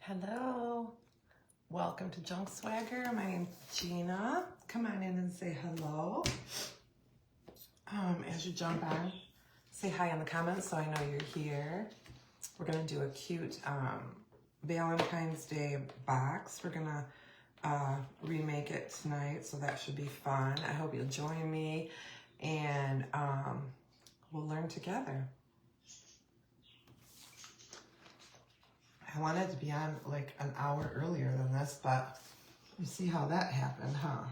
Hello, welcome to Junk Swagger. My name's Gina. Come on in and say hello. As you jump on, say hi in the comments so I know you're here. We're gonna do a cute Valentine's Day box. We're gonna remake it tonight, so that should be fun. I hope you'll join me and we'll learn together. I wanted to be on like an hour earlier than this, but you see how that happened, huh?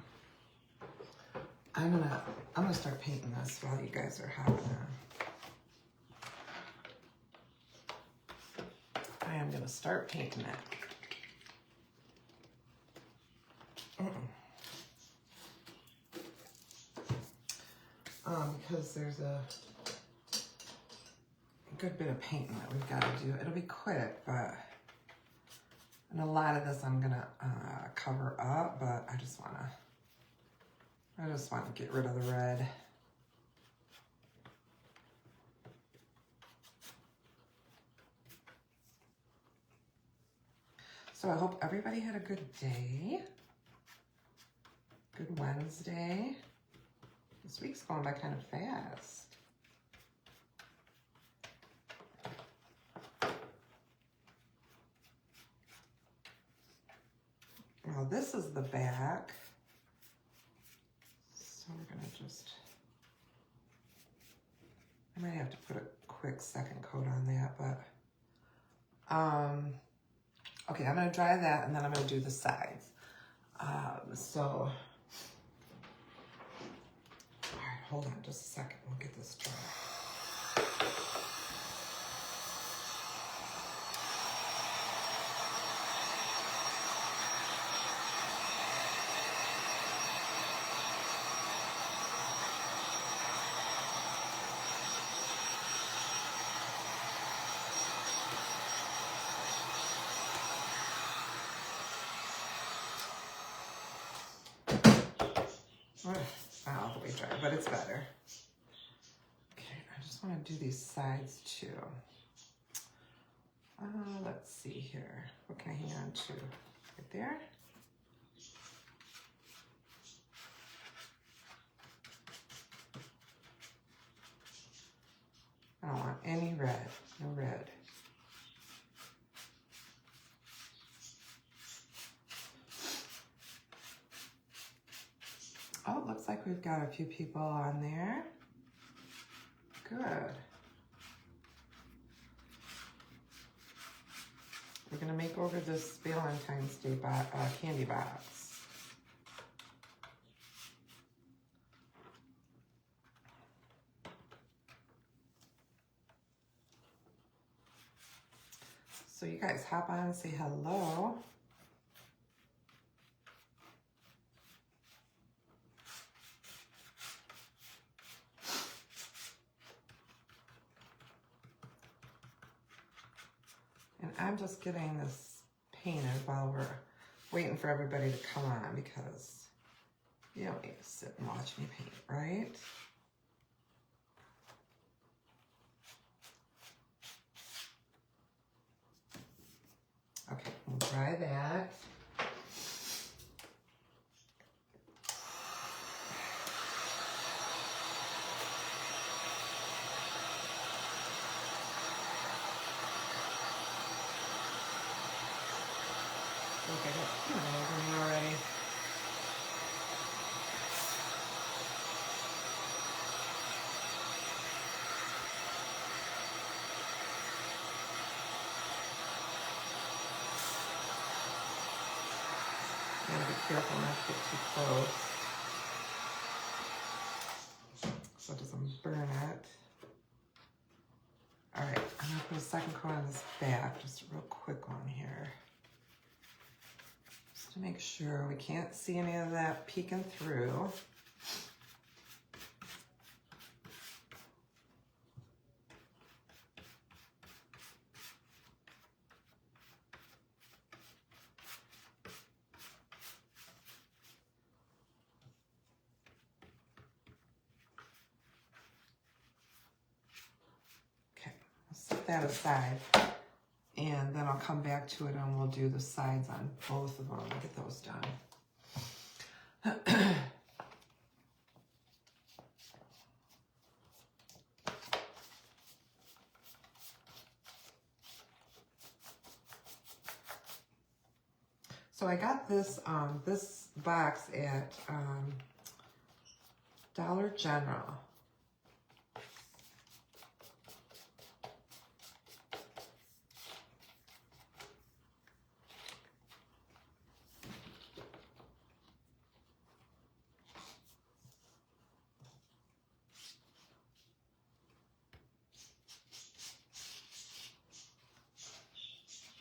I'm gonna start painting this while you guys are hopping on. I am gonna start painting it. Because there's a good bit of painting that we've got to do. It'll be quick, but and a lot of this I'm gonna cover up, but I just wanna get rid of the red. So I hope everybody had a good day. Good Wednesday. This week's going by kind of fast. Now this is the back. So we're gonna I might have to put a quick second coat on that, but okay, I'm gonna dry that and then I'm gonna do the sides. All right, hold on just a second, we'll get this dry. Not all the way dry, but it's better. Okay, I just want to do these sides too. Let's see here. What can I hang on to? Right there. I don't want any red. No red. Oh, it looks like we've got a few people on there. Good. We're gonna make over this Valentine's Day candy box. So you guys hop on and say hello. And I'm just getting this painted while we're waiting for everybody to come on, because you don't need to sit and watch me paint, right? Okay, we'll try that. Okay, I got too many over me already. Gotta be careful not to get too close so it doesn't burn it. All right, I'm gonna put a second coat on this back, just a real quick one here. Just to make sure we can't see any of that peeking through. Okay, I'll set that aside. And then I'll come back to it and we'll do the sides on both of them and get those done. So I got this this box at Dollar General.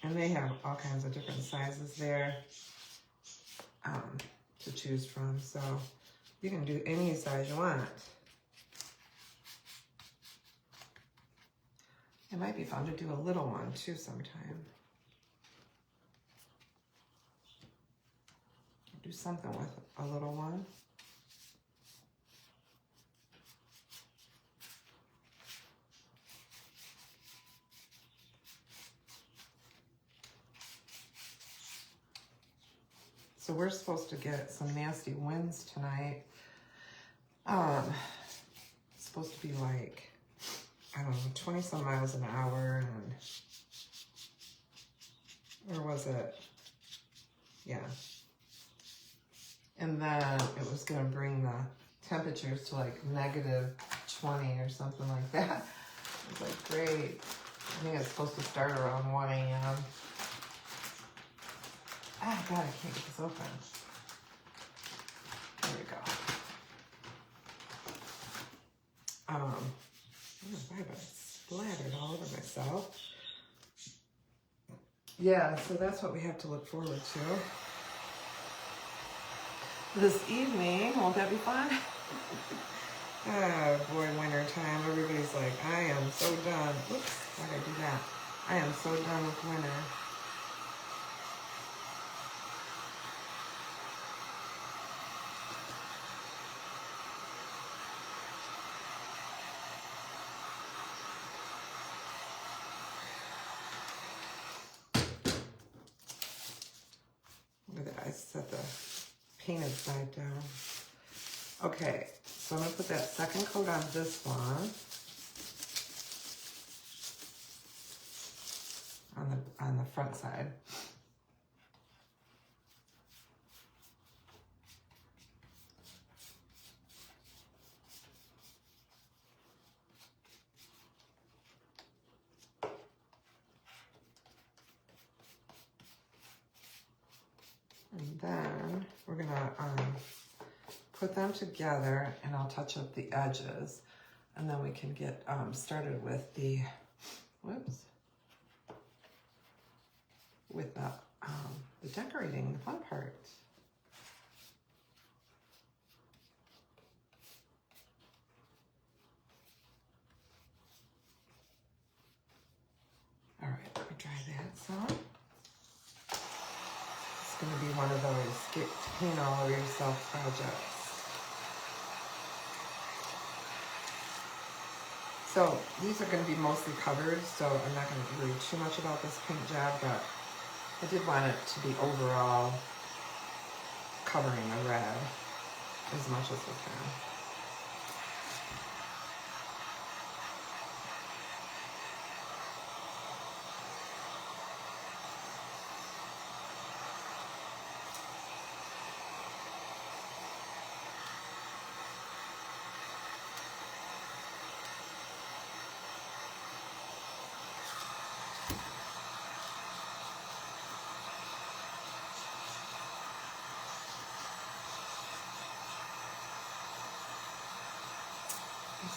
And they have all kinds of different sizes there to choose from. So you can do any size you want. It might be fun to do a little one too sometime. Do something with a little one. So we're supposed to get some nasty winds tonight. It's supposed to be like, I don't know, 20 some miles an hour, and, or was it? Yeah. And then it was gonna bring the temperatures to like -20 or something like that. It was like, great. I think it's supposed to start around 1 a.m. Ah, God, I can't get this open. There we go. I splattered all over myself. Yeah, so that's what we have to look forward to. This evening, won't that be fun? Oh boy, winter time. Everybody's like, I am so done. Oops, why did I do that? I am so done with winter. Look at that, I set the painted side down. Okay, so I'm gonna put that second coat on this one. On the front side. And then we're gonna put them together, and I'll touch up the edges, and then we can get started with the, whoops, with the decorating, the fun part. All right, let me try that some. It's gonna be one of those get to paint all over yourself projects. So these are gonna be mostly covered, so I'm not gonna worry too much about this paint job, but I did want it to be overall covering the red as much as we can.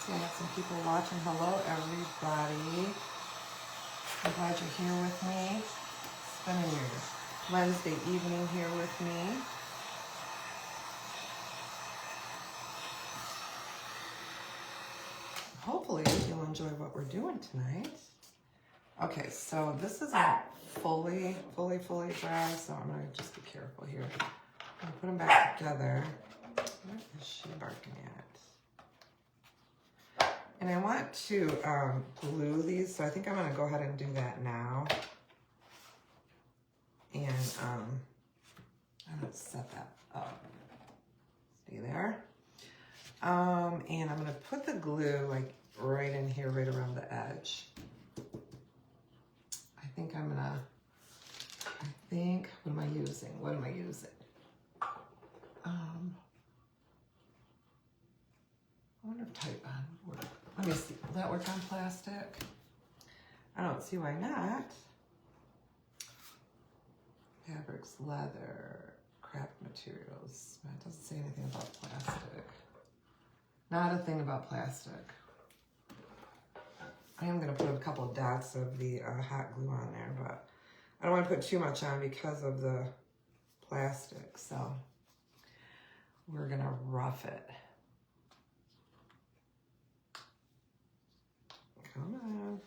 I have some people watching. Hello, everybody. I'm glad you're here with me. Spending your Wednesday evening here with me. Hopefully you'll enjoy what we're doing tonight. Okay, so this isn't fully dry, so I'm gonna just be careful here. I'm gonna put them back together. What is she barking at? And I want to glue these, so I think I'm going to go ahead and do that now. I'm gonna set that up. Stay there. And I'm gonna put the glue like right in here, right around the edge. What am I using? I wonder if Titebond would work. Let me see, will that work on plastic? I don't see why not. Fabrics, leather, craft materials. It doesn't say anything about plastic. Not a thing about plastic. I am going to put a couple of dots of the hot glue on there, but I don't want to put too much on because of the plastic. So we're going to rough it. Come on.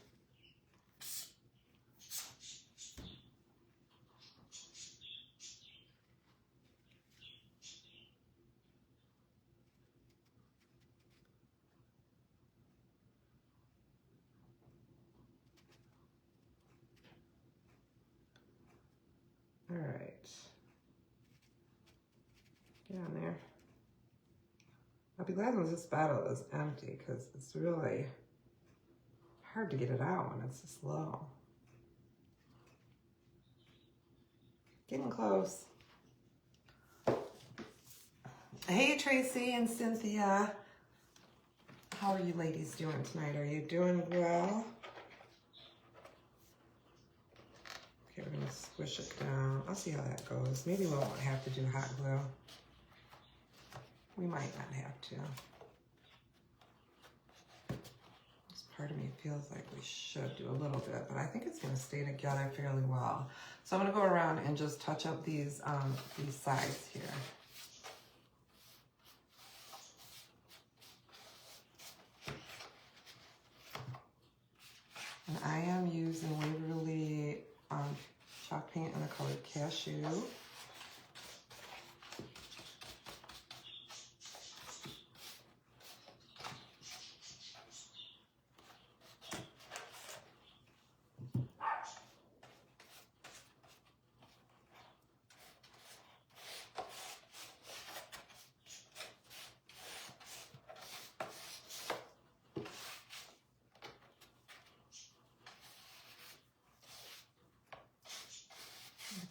All right. Get on there. I'll be glad when this bottle is empty because it's really hard to get it out when it's this low. Getting close. Hey, Tracy and Cynthia. How are you ladies doing tonight? Are you doing well? Okay, we're gonna squish it down. I'll see how that goes. Maybe we won't have to do hot glue. We might not have to. This part of me feels like we should do a little bit, but I think it's gonna stay together fairly well. So I'm gonna go around and just touch up these sides here. And I am using Waverly chalk paint in the color Cashew.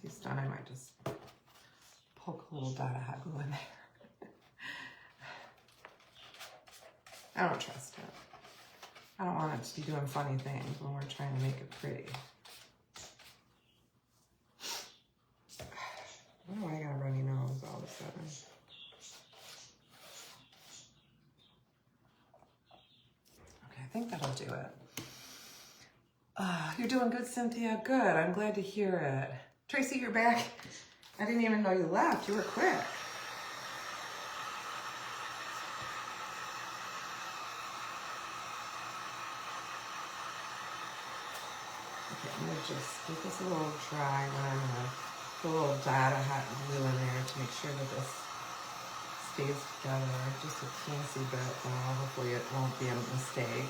This time I might just poke a little dot of hot glue in there. I don't trust it. I don't want it to be doing funny things when we're trying to make it pretty. Why do I got a runny nose all of a sudden? Okay, I think that'll do it. You're doing good, Cynthia. Good. I'm glad to hear it. Tracy, you're back. I didn't even know you left. You were quick. Okay, I'm gonna just get this a little dry, and I'm gonna put a little dot of hot glue in there to make sure that this stays together. Just a teensy bit, though. Hopefully it won't be a mistake.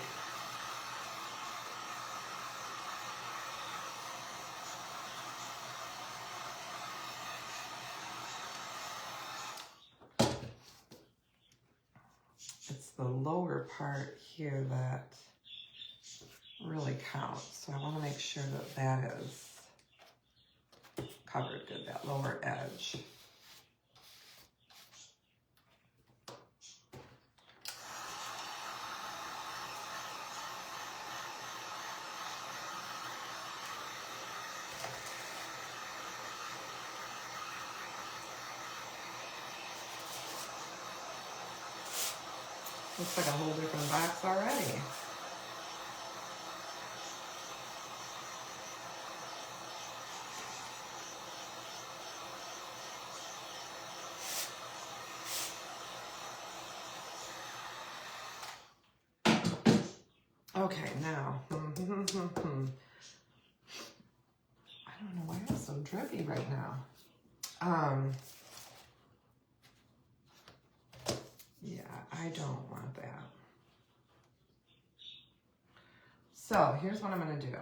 The lower part here that really counts. So I want to make sure that that is covered good, that lower edge. Looks like a whole different box already. Okay, now, I don't know why it's so drippy right now. Yeah, I don't want that. So here's what I'm gonna do.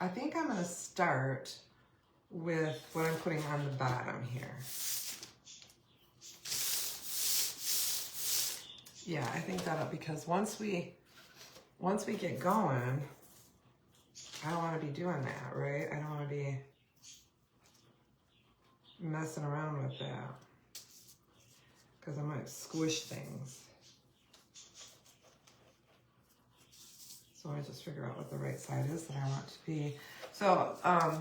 I think I'm gonna start with what I'm putting on the bottom here. Yeah, I think that'll, because once we get going, I don't want to be doing that, right? I don't want to be messing around with that because I might squish things. So I just figure out what the right side is that I want to be. So I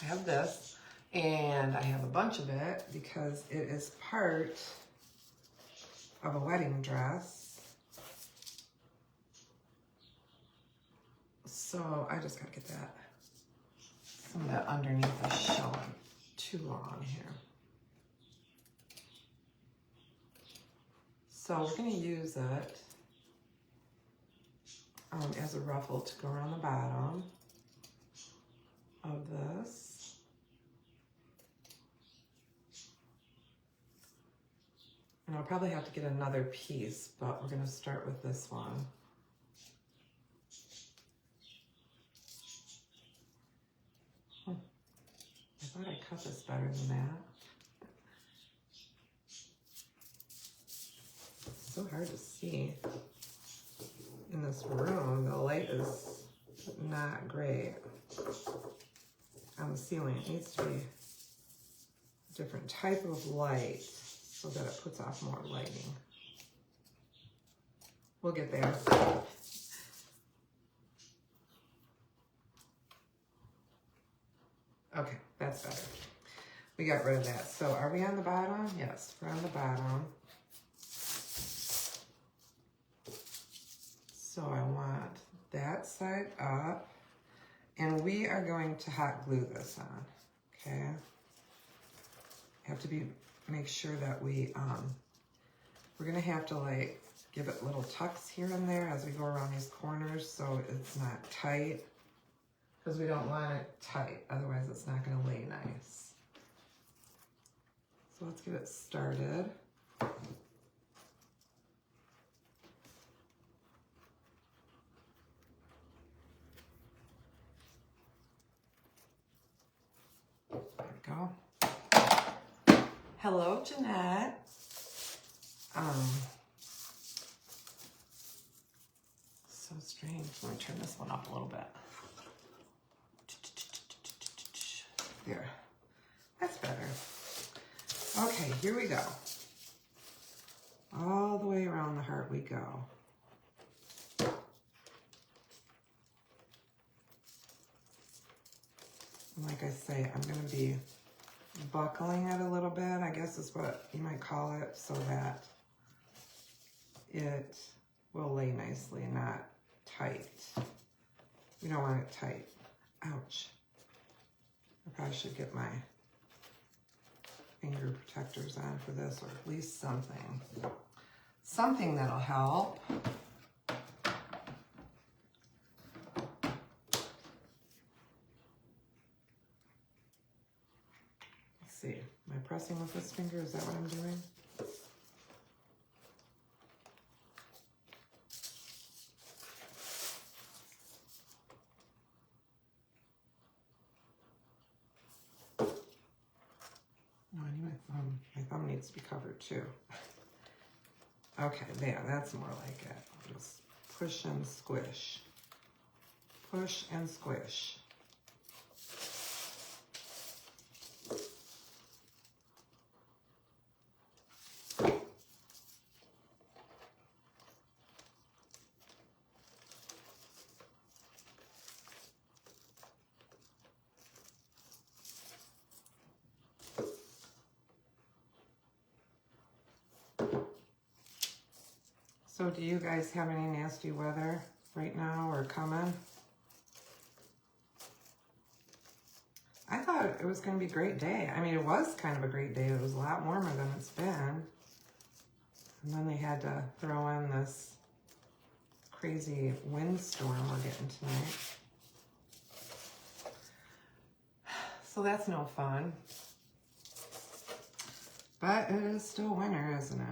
have this, and I have a bunch of it because it is part of a wedding dress. So I just gotta get that. Some of that underneath is showing too long here. So we're gonna use it as a ruffle to go around the bottom of this. And I'll probably have to get another piece, but we're gonna start with this one. I thought I cut this better than that. It's so hard to see in this room. The light is not great on the ceiling. It needs to be a different type of light so that it puts off more lighting. We'll get there. Okay, that's better. We got rid of that. So are we on the bottom? Yes, we're on the bottom. So I want that side up, and we are going to hot glue this on, okay? Have to make sure that we're gonna have to like give it little tucks here and there as we go around these corners so it's not tight, because we don't want it tight, otherwise it's not gonna lay nice. So let's get it started. There we go. Hello, Jeanette. So strange. Let me turn this one up a little bit. There. That's better. Okay, here we go. All the way around the heart we go. And like I say, I'm going to be buckling it a little bit, I guess is what you might call it, so that it will lay nicely, not tight. We don't want it tight. Ouch. I probably should get my finger protectors on for this, or at least something. Something that'll help. Let's see. Am I pressing with this finger? Is that what I'm doing? No, I need my thumb. My thumb needs to be covered too. Okay, there, that's more like it. I'll just push and squish. Push and squish. So do you guys have any nasty weather right now or coming? I thought it was going to be a great day. I mean, it was kind of a great day. It was a lot warmer than it's been. And then they had to throw in this crazy windstorm we're getting tonight. So that's no fun. But it is still winter, isn't it?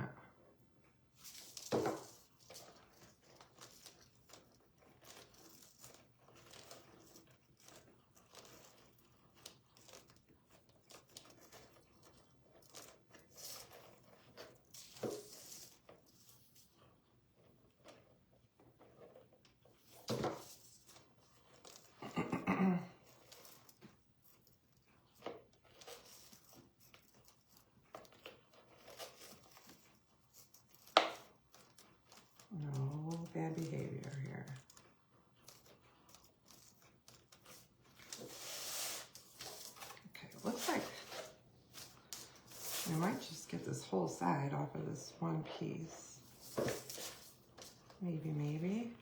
I might just get this whole side off of this one piece. Maybe.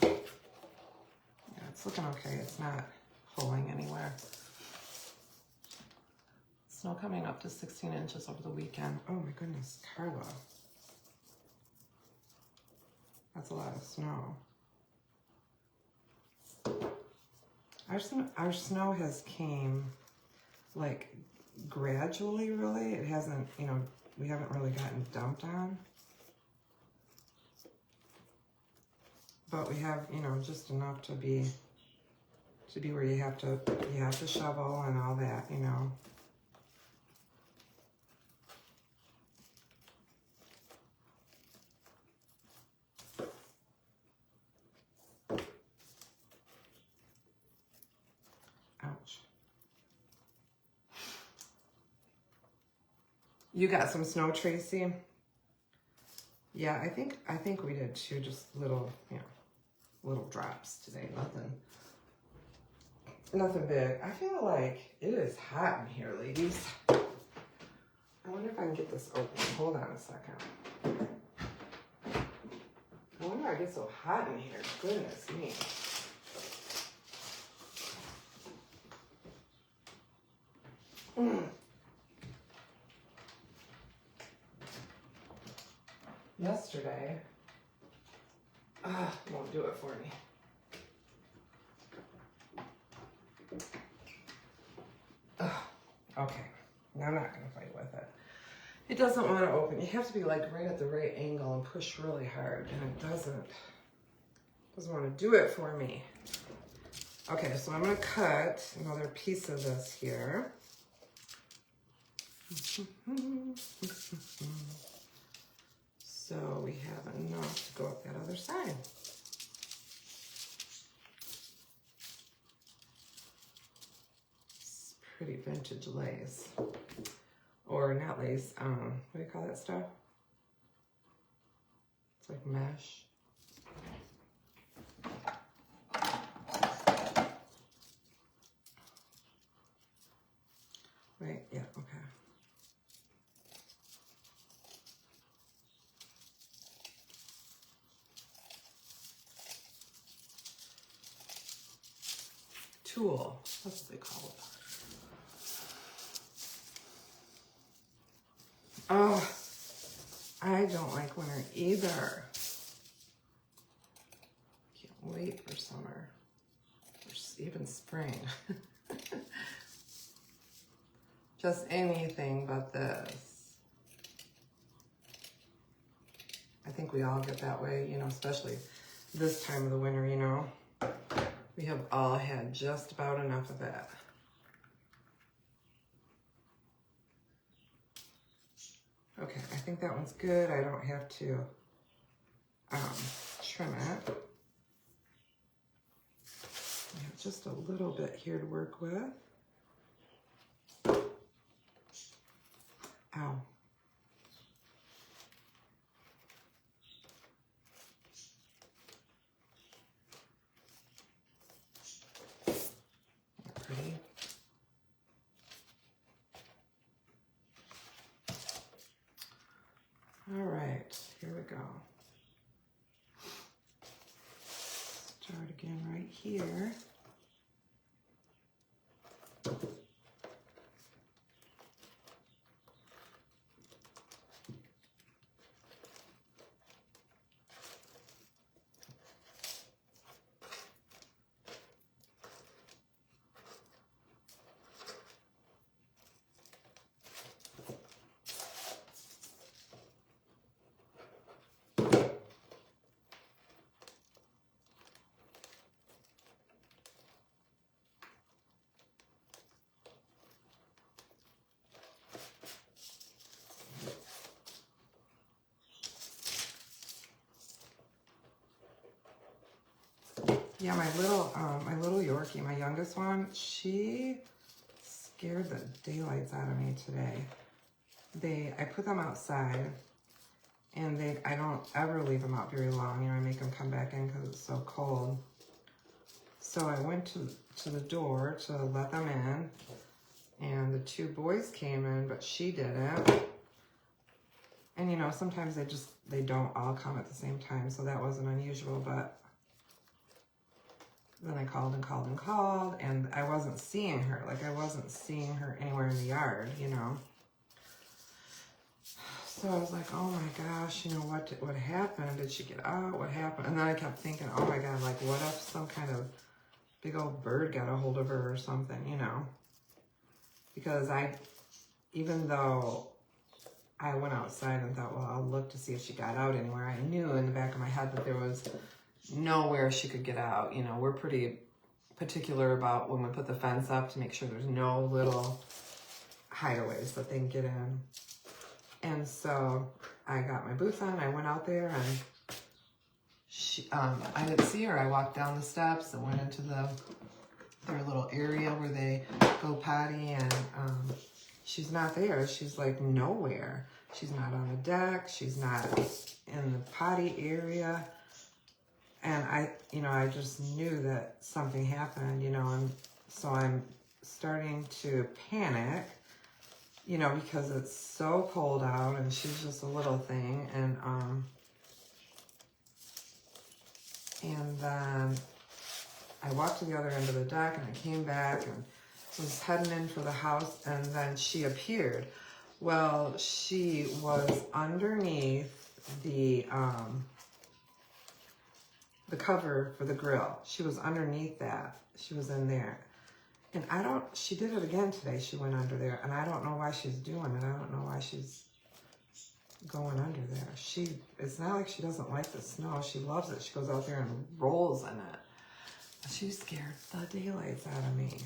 Yeah, it's looking okay. It's not pulling anywhere. Snow coming up to 16 inches over the weekend. Oh my goodness, Carla. That's a lot of snow. Our snow has came like gradually, really. It hasn't, you know, we haven't really gotten dumped on. But we have, you know, just enough to be where you have to shovel and all that, you know. Ouch. You got some snow, Tracy? Yeah, I think we did too, just little, you know, little drops today, nothing big. I feel like it is hot in here, ladies. I wonder if I can get this open. Hold on a second. I wonder how I get so hot in here. Goodness me. Yesterday, won't do it for me. Okay, now I'm not gonna fight with it. It doesn't want to open. You have to be like right at the right angle and push really hard, and it doesn't want to do it for me. Okay, so I'm gonna cut another piece of this here. So we have enough to go up that other side. It's pretty vintage lace. Or not lace, what do you call that stuff? It's like mesh. Right, yeah, okay. Tulle, that's what they call it. Oh, I don't like winter either. Can't wait for summer, or even spring. Just anything but this. I think we all get that way, you know, especially this time of the winter, you know. We have all had just about enough of that. Okay, I think that one's good. I don't have to trim it. I have just a little bit here to work with. Ow. Pretty. All right, here we go. Start again right here. Yeah, my little Yorkie, my youngest one, she scared the daylights out of me today. I put them outside, and I don't ever leave them out very long. You know, I make them come back in because it's so cold. So I went to the door to let them in, and the two boys came in, but she didn't. And you know, sometimes they don't all come at the same time, so that wasn't unusual, but then I called and called and called, and I wasn't seeing her. Like, I wasn't seeing her anywhere in the yard, you know. So I was like, oh my gosh, you know, what happened? Did she get out? What happened? And then I kept thinking, oh my God, like, what if some kind of big old bird got a hold of her or something, you know? Because even though I went outside and thought, well, I'll look to see if she got out anywhere, I knew in the back of my head that there was nowhere she could get out. You know, we're pretty particular about when we put the fence up to make sure there's no little hideaways that they can get in. And so I got my boots on, I went out there, and I didn't see her. I walked down the steps and went into their little area where they go potty, and she's not there. She's like nowhere. She's not on the deck. She's not in the potty area. And I just knew that something happened, you know, and so I'm starting to panic, you know, because it's so cold out and she's just a little thing. And then I walked to the other end of the deck and I came back and was heading in for the house, and then she appeared. Well, she was underneath the cover for the grill. She was underneath that. She was in there. And she did it again today. She went under there, and I don't know why she's doing it. I don't know why she's going under there. It's not like she doesn't like the snow. She loves it. She goes out there and rolls in it. She scared the daylights out of me.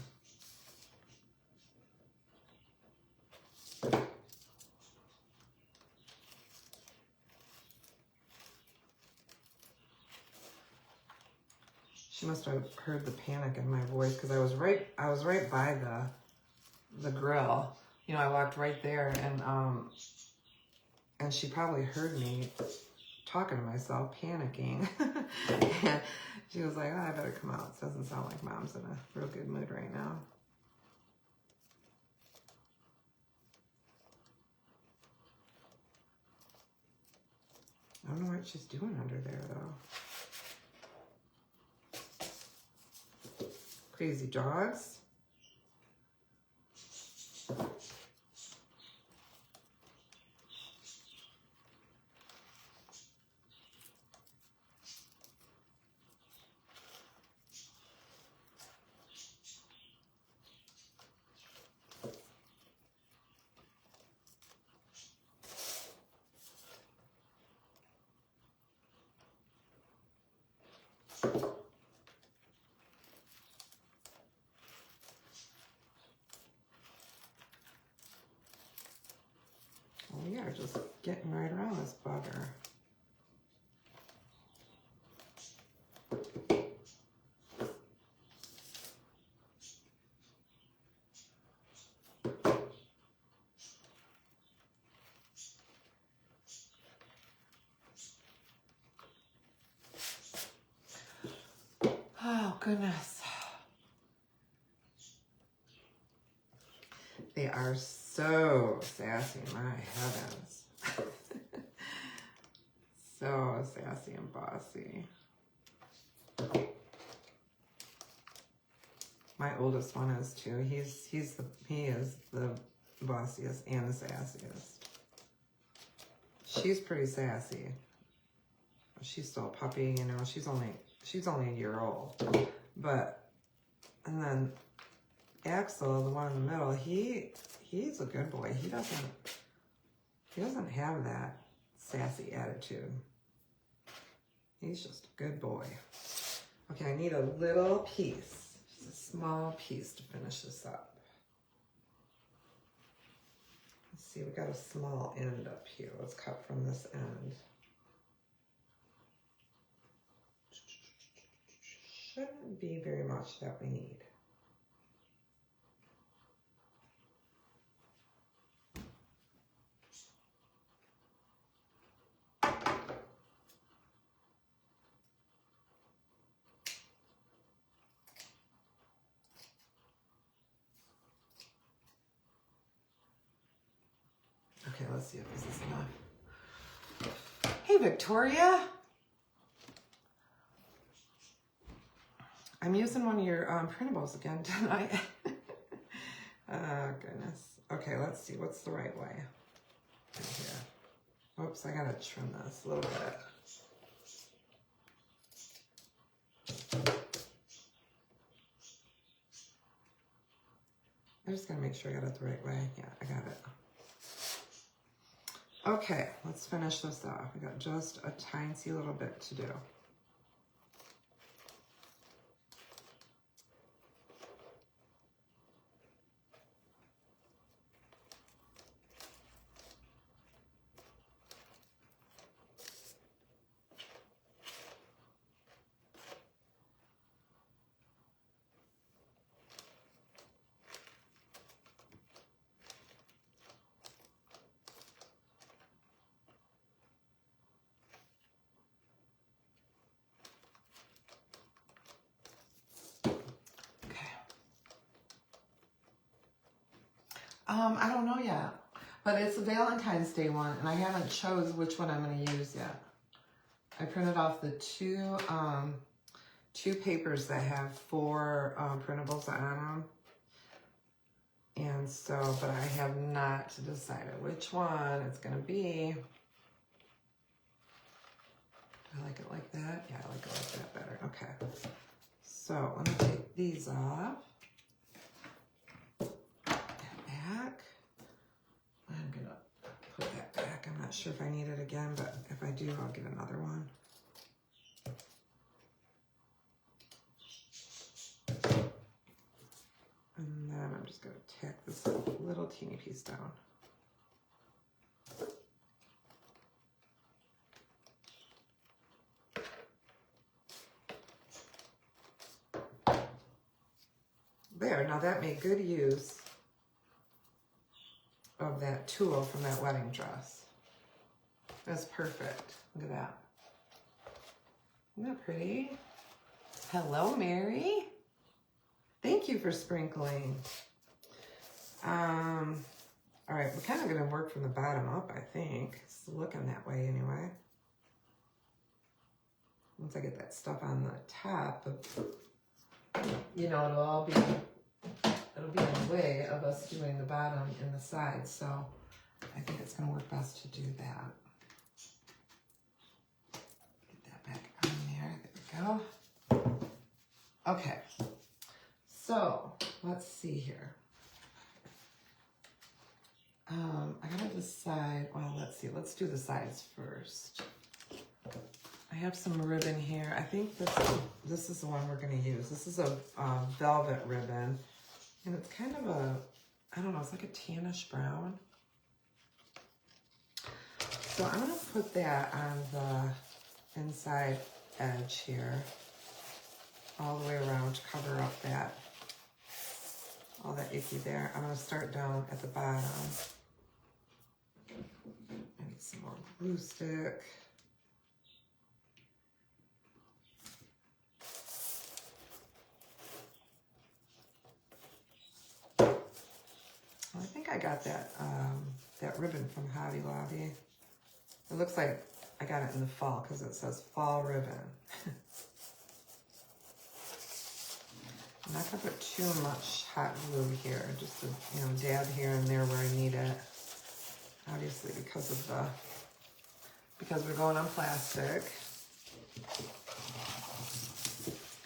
She must have heard the panic in my voice, because I was right by the grill. You know, I walked right there, and she probably heard me talking to myself, panicking. And she was like, oh, I better come out. It doesn't sound like Mom's in a real good mood right now. I don't know what she's doing under there, though. Crazy dogs. We are just getting right around this bugger. Oh, goodness. They are so sassy, my heavens. So sassy and bossy. My oldest one is too. He is the bossiest and the sassiest. She's pretty sassy. She's still a puppy, you know. She's only a year old. And then Axel, the one in the middle, he's a good boy. He doesn't have that sassy attitude. He's just a good boy. Okay, I need a little piece, just a small piece to finish this up. Let's see, we got a small end up here. Let's cut from this end. Shouldn't be very much that we need. let's see if this is enough. Hey, Victoria. I'm using one of your printables again tonight. Oh, goodness. Okay, let's see. What's the right way? Right here. Oops, I gotta trim this a little bit. I'm just gonna make sure I got it the right way. Yeah, I got it. Okay, let's finish this off. We got just a tiny little bit to do. I don't know yet, but it's a Valentine's Day one, and I haven't chose which one I'm going to use yet. I printed off the two papers that have 4 printables on them, and so, but I have not decided which one it's going to be. Do I like it like that? Yeah, I like it like that better. Okay, so let me take these off. Back. I'm gonna put that back. I'm not sure if I need it again, but if I do, I'll get another one. And then I'm just gonna tack this little teeny piece down. There, now that made good use of that tulle from that wedding dress. That's perfect. Look at that. Isn't that pretty? Hello, Mary. Thank you for sprinkling. All right, we're kind of going to work from the bottom up, I think. It's looking that way anyway. Once I get that stuff on the top, you know, it'll be in the way of us doing the bottom and the sides. So I think it's going to work best to do that. Get that back on there. There we go. Okay. So let's see here. I gotta decide, well, let's see, let's do the sides first. I have some ribbon here. I think this is the one we're gonna use. This is a velvet ribbon, and it's kind of a, I don't know, it's like a tannish brown. So I'm gonna put that on the inside edge here, all the way around to cover up that, all that icky there. I'm gonna start down at the bottom. I need some more glue stick. I think I got that that ribbon from Hobby Lobby. It looks like I got it in the fall because it says fall ribbon. I'm not gonna put too much hot glue here, just to, you know, dab here and there where I need it. Obviously because we're going on plastic.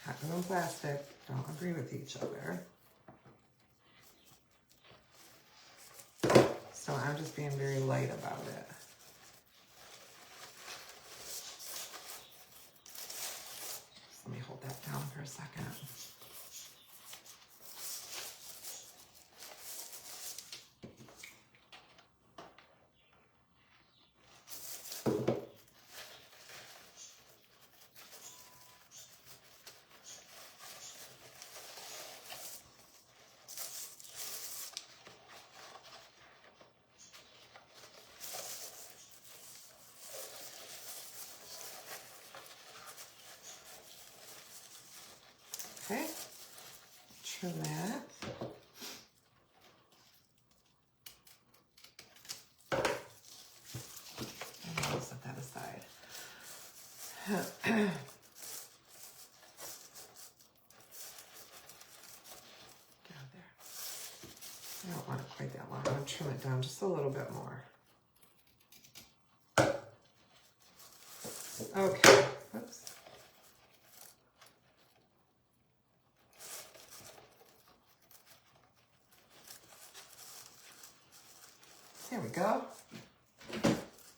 Hot glue and plastic don't agree with each other. So I'm just being very light about it. Just let me hold that down for a second. Okay, trim that. there. I don't want it quite that long. I'm going to trim it down just a little bit more. Okay. Oops. There we go.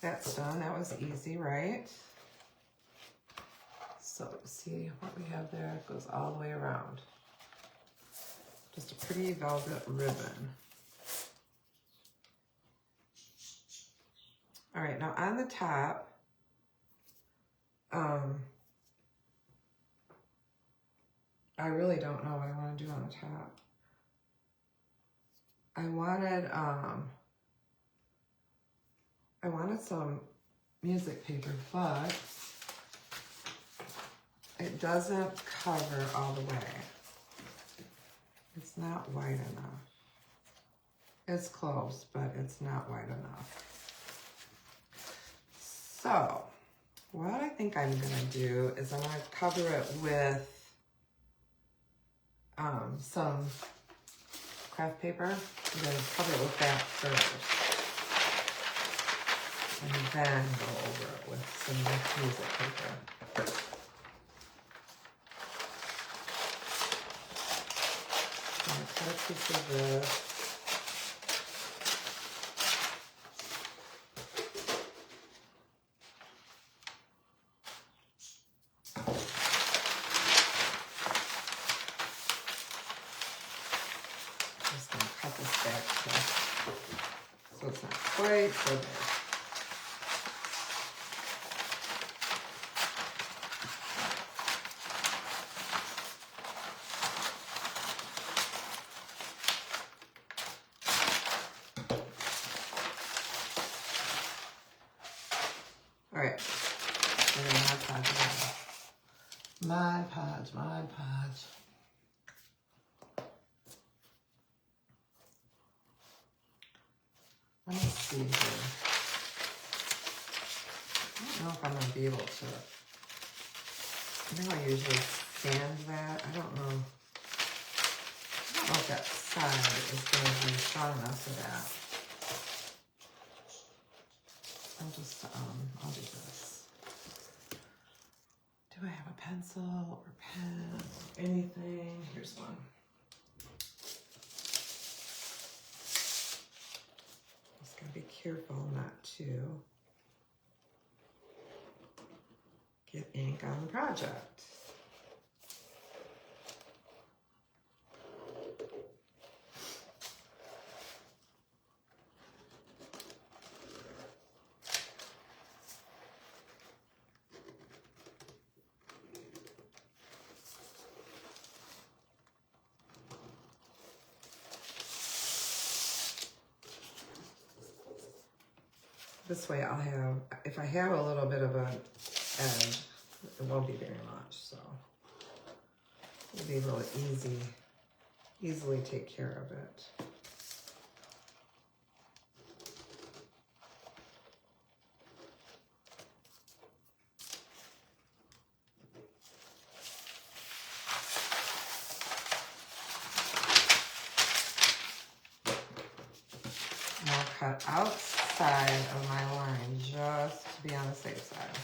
That's done. That was easy, right? So see what we have there? It goes all the way around. Just a pretty velvet ribbon. All right, now on the top, I really don't know what I want to do on the top. I wanted some music paper, but it doesn't cover all the way. It's not wide enough. It's close, but it's not wide enough. So, what I think I'm gonna do is I'm gonna cover it with some craft paper. I'm gonna cover it with that first. And then go over it with some music paper. I'm gonna cut a piece of this. So it's not quite so big. All right, we're gonna Mod Podge again. Mod Podge, Mod Podge. Let me see here. I don't know if I'm gonna be able to. I know I usually sand that. I don't know if that side is gonna be strong enough for that. I'll do this. Do I have a pencil or pen or anything? Here's one. Just gotta be careful not to get ink on the project. This way I'll have, if I have a little bit of an edge, it won't be very much, so it'll be really easily take care of it. And I'll cut outside of my line just to be on the safe side.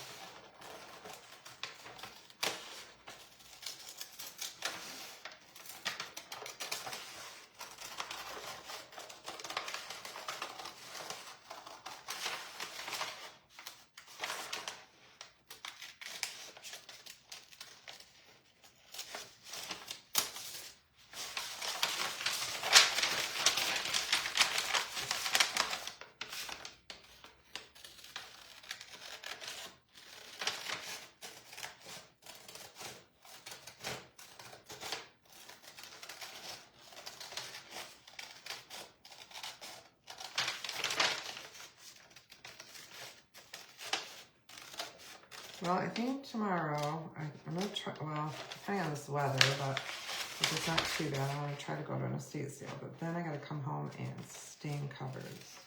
Well, I think tomorrow, I'm going to try, well, depending on this weather, but if it's not too bad, I want to try to go to an estate sale. But then I got to come home and stain cupboards.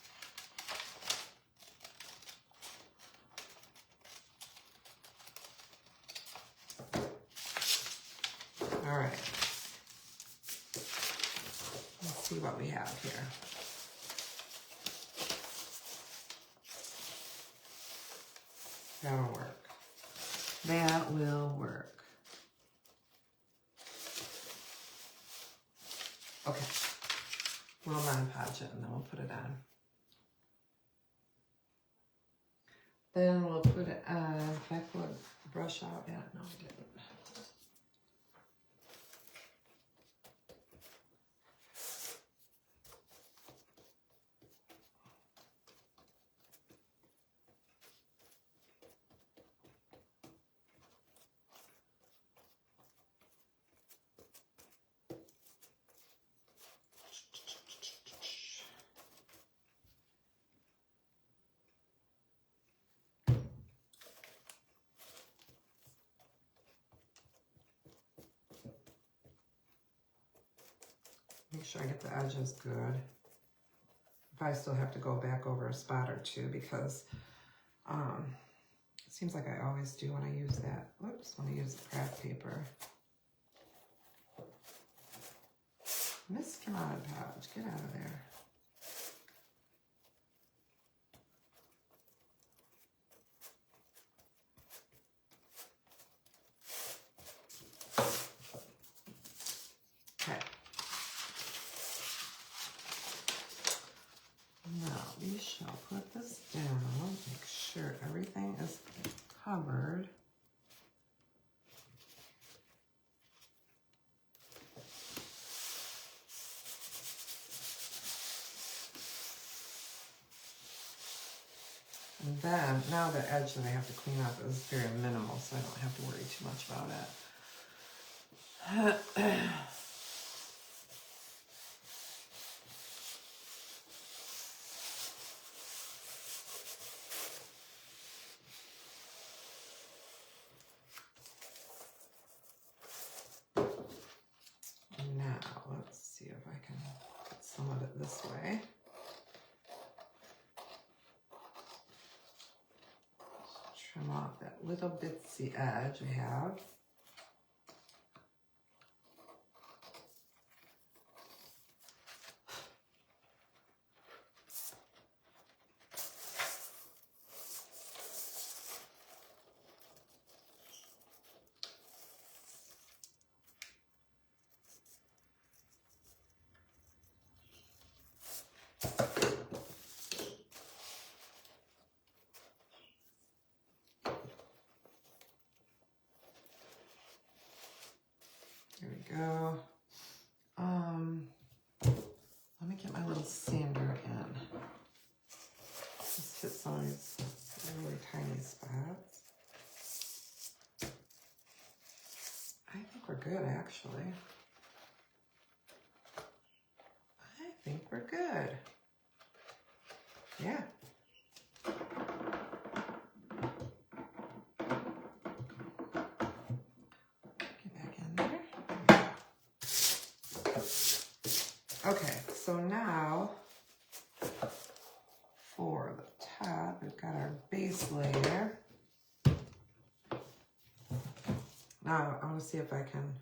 All right. Let's see what we have here. That'll work. That will work. Okay. We'll Mod Podge it and then we'll put it on. Then we'll put it on. If I put brush out yet? No, I didn't. Make sure I get the edges good. If I still have to go back over a spot or two because it seems like I always do when I use that. Whoops, when I use the craft paper. Mr. Mod Podge, get out of there. Okay. Now we shall put this down, make sure everything is covered. And then, now the edge that I have to clean up is very minimal, so I don't have to worry too much about it. Now, let's see if I can get some of it this way. Trim off that little bitsy edge we have. There we go. Let me get my little sander in. Just hit some of these really tiny spots. I think we're good, actually. I think we're good. Yeah. Okay, so now for the top, we've got our base layer. Now I want to see if I can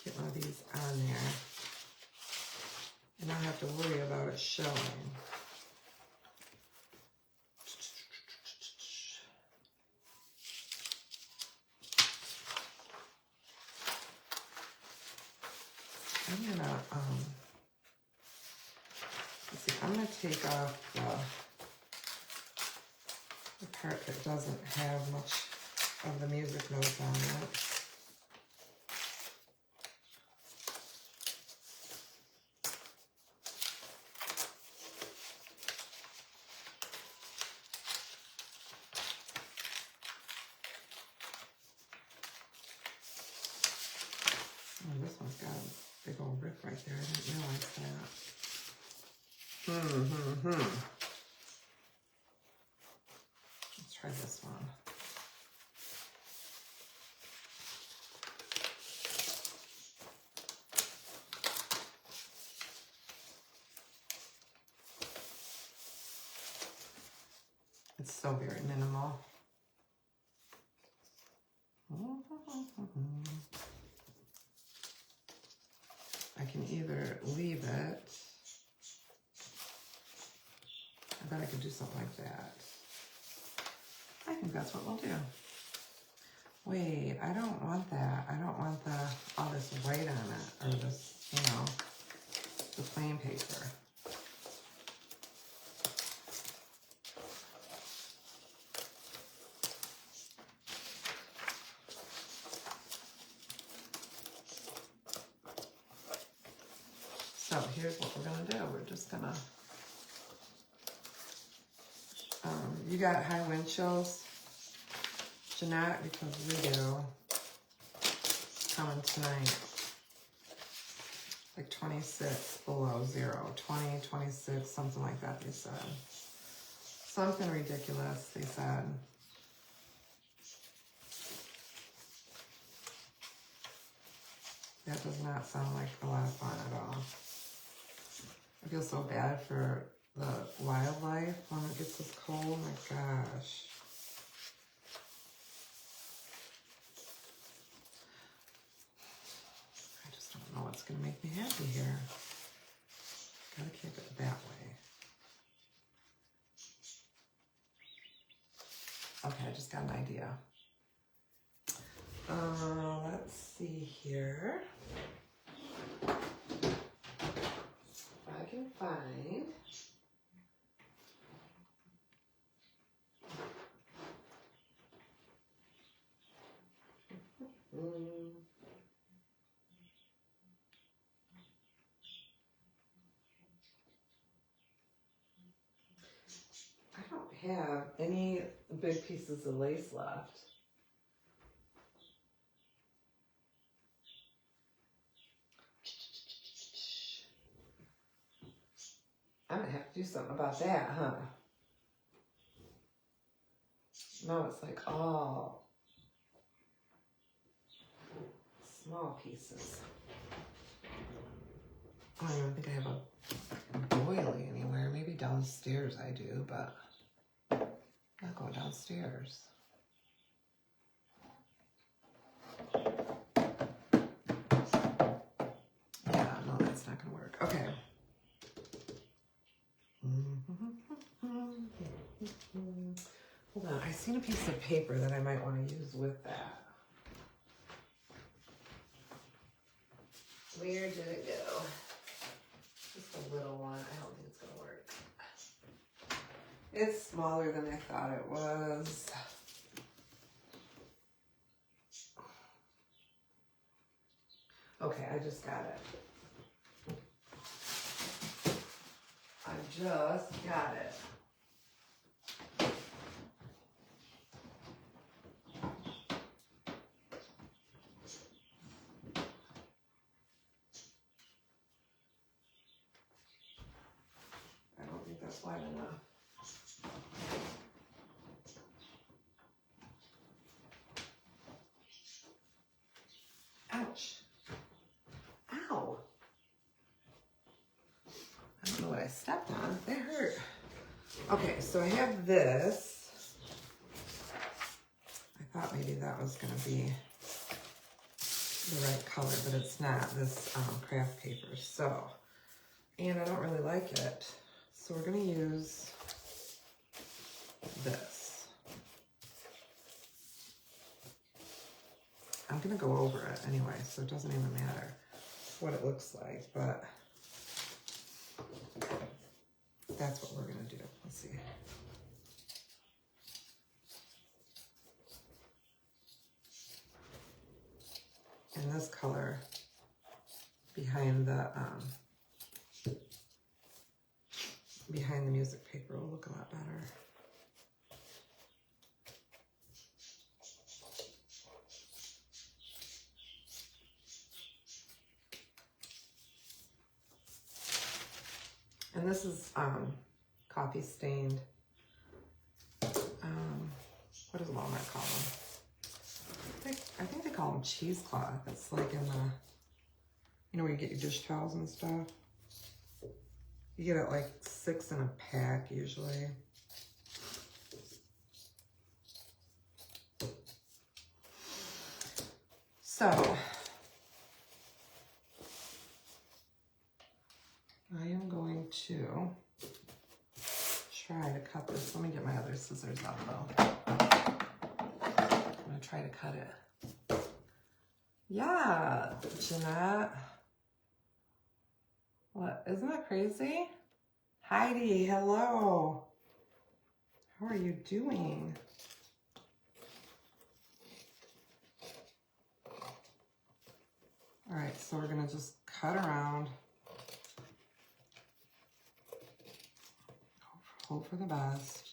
get one of these on there and not have to worry about it showing. I'm gonna take off the part that doesn't have much of the music notes on it. Oh, this one's got a big old rip right there. I didn't realize that. Let's try this one. It's so very minimal. I can either leave it. I bet I could do something like that. I think that's what we'll do. Wait, I don't want that. I don't want all this white on it, or this, you know, the plain paper. So here's what we're gonna do. We're just gonna, you got high wind chills, Jeanette, because we do, coming tonight. Like 26 below zero, 20, 26, something like that, they said. Something ridiculous, they said. That does not sound like a lot of fun at all. I feel so bad for the wildlife when it gets this cold. Oh my gosh. I just don't know what's going to make me happy here. Gotta keep it that way. Okay, I just got an idea. Let's see here. If I can find. I don't have any big pieces of lace left. I'm gonna have to do something about that, huh? No, it's like all small pieces. I don't even think I have a doily anywhere. Maybe downstairs I do, but I'm not going downstairs. Yeah, no, that's not gonna work. Okay. Hold on, I seen a piece of paper that I might want to use with that. Where did it go? Just a little one. I don't think it's gonna work. It's smaller than I thought it was. Okay, I just got it. I just got it. I don't think that's wide enough. Ouch. Ow. I don't know what I stepped on. That hurt. Okay, so I have this. I thought maybe that was going to be the right color, but it's not. This craft paper. So, and I don't really like it. So we're going to use this. I'm going to go over it anyway, so it doesn't even matter what it looks like, but that's what we're going to do. Let's see. And this color behind the music paper will look a lot better. And this is coffee stained. What does Walmart call them? I think they call them cheesecloth. It's like in the, you know, where you get your dish towels and stuff. You get it like 6 in a pack usually. So I am going to try to cut this. Let me get my other scissors out though. I'm gonna try to cut it. Yeah, Jeanette. What, isn't that crazy? Heidi, hello. How are you doing? All right, so we're gonna just cut around. Hope for the best.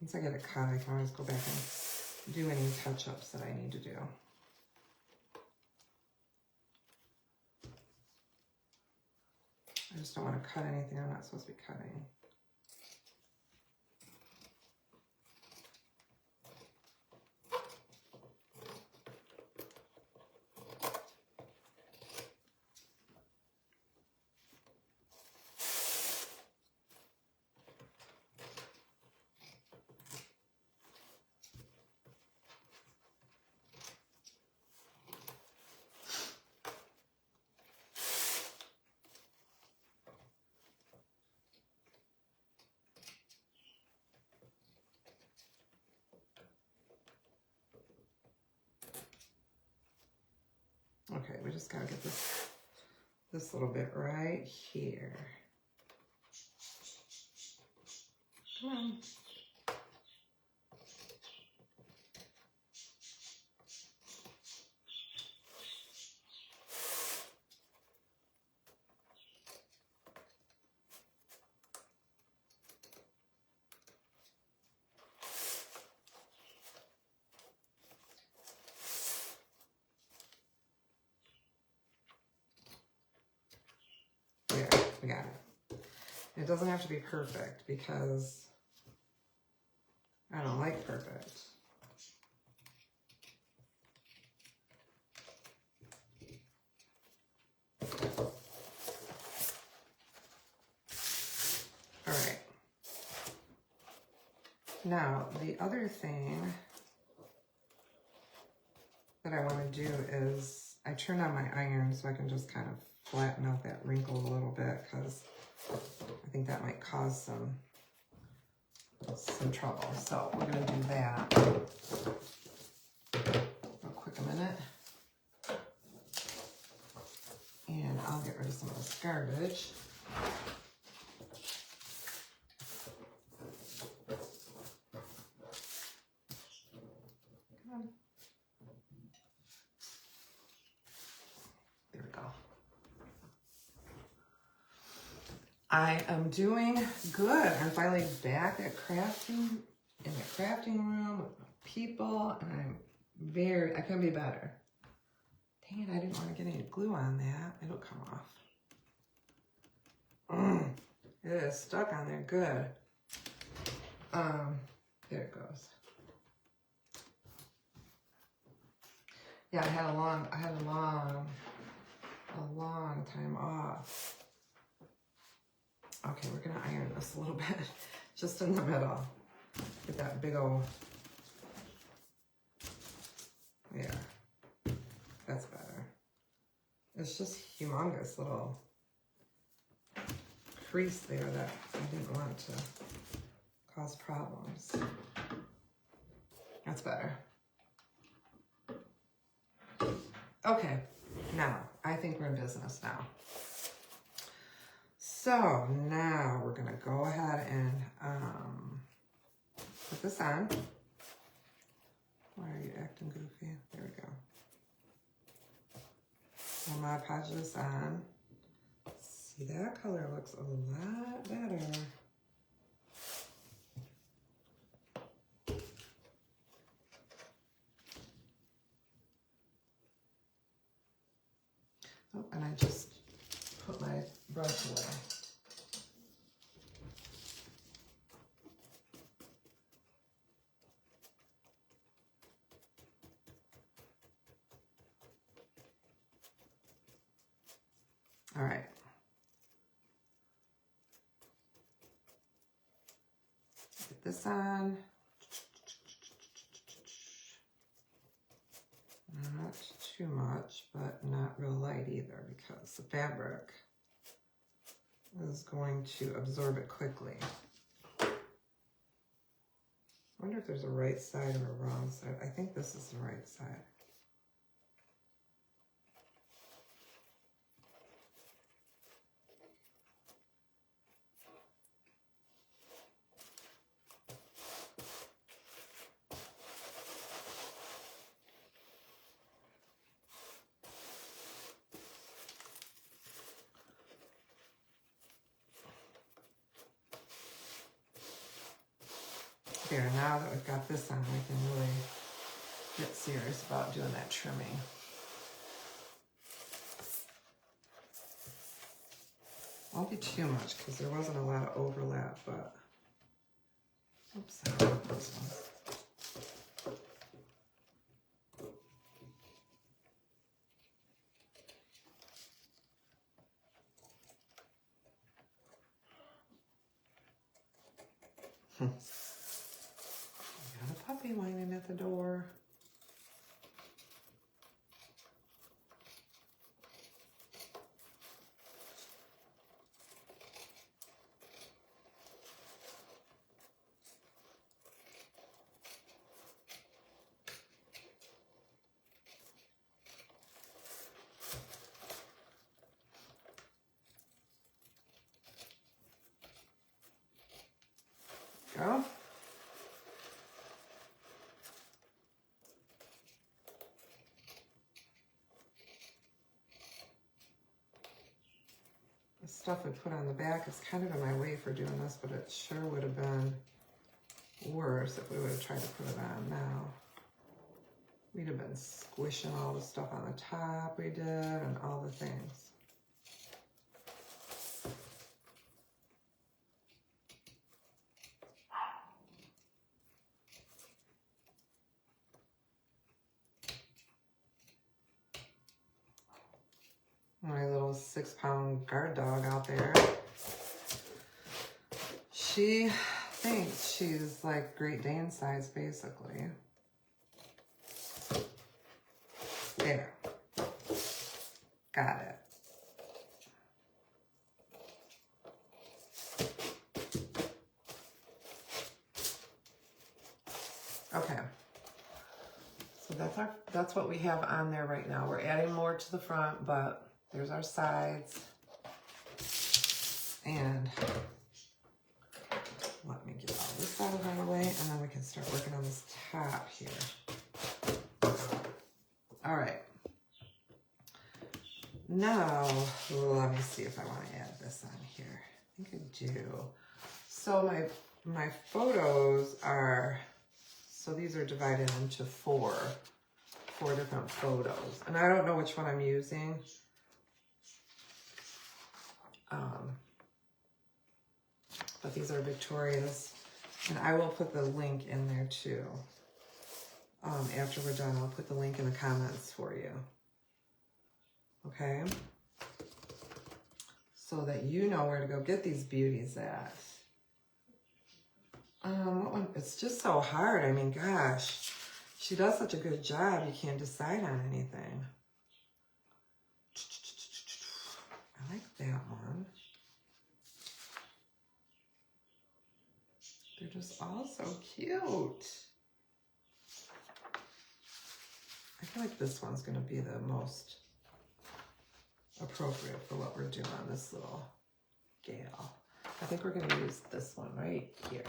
Once I get it cut, I can always go back and do any touch-ups that I need to do. I just don't want to cut anything I'm not supposed to be cutting. Okay, we just gotta get this little bit right here. Come on. There, we got it. It doesn't have to be perfect because I don't like perfect. All right. Now, the other thing that I want to do is I turned on my iron so I can just kind of flatten out that wrinkle a little bit because I think that might cause some trouble. So we're going to do that. Real quick a minute. And I'll get rid of some of this garbage. Come on. There we go. I am doing good. I'm finally back at crafting, in the crafting room with people, and I couldn't be better. Dang it, I didn't want to get any glue on that. It'll come off. It is stuck on there good. There it goes. Yeah, I had a long time off. Okay, we're gonna iron this a little bit, just in the middle. Get that big old, yeah, that's better. It's just humongous little crease there that I didn't want to cause problems. That's better. Okay, now, I think we're in business now. So now we're gonna go ahead and put this on. Why are you acting goofy? There we go. I'm gonna Mod Podge this on. See, that color looks a lot better. Oh, and I just put my brush away. All right. Get this on. Not too much, but not real light either, because the fabric is going to absorb it quickly. I wonder if there's a right side or a wrong side. I think this is the right side. There, now that we've got this on, we can really get serious about doing that trimming. Won't be too much because there wasn't a lot of overlap, but oops, I don't want those ones. Got a puppy whining at the door. Go. The stuff I put on the back is kind of in my way for doing this, but it sure would have been worse if we would have tried to put it on now. We'd have been squishing all the stuff on the top we did and all the things. My little 6-pound guard dog out there. She thinks she's like Great Dane size, basically. There. Got it. Okay. So that's what we have on there right now. We're adding more to the front, but there's our sides. And let me get all this out of our way, and then we can start working on this top here. All right. Now, let me see if I want to add this on here. I think I do. So my photos are, so these are divided into four different photos. And I don't know which one I'm using. But these are Victoria's, and I will put the link in there too. After we're done, I'll put the link in the comments for you. Okay? So that you know where to go get these beauties at. What one? It's just so hard. I mean, gosh, she does such a good job. You can't decide on anything. I like that one. They're just all so cute. I feel like this one's going to be the most appropriate for what we're doing on this little gal. I think we're going to use this one right here.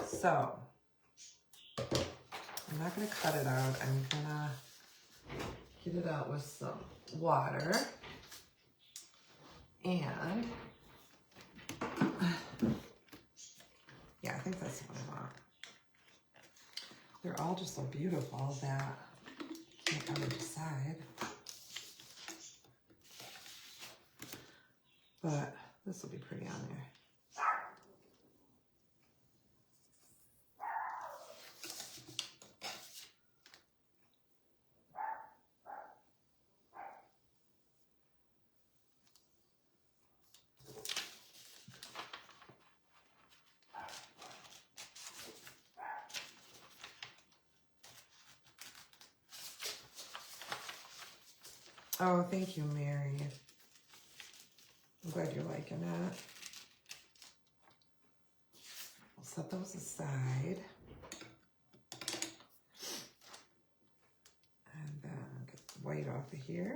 So, I'm not going to cut it out. I'm going to get it out with some water. And yeah, I think that's what I want. They're all just so beautiful that I can't ever decide. But this will be pretty on there. Oh, thank you, Mary. I'm glad you're liking that. We'll set those aside. And then get the white off of here.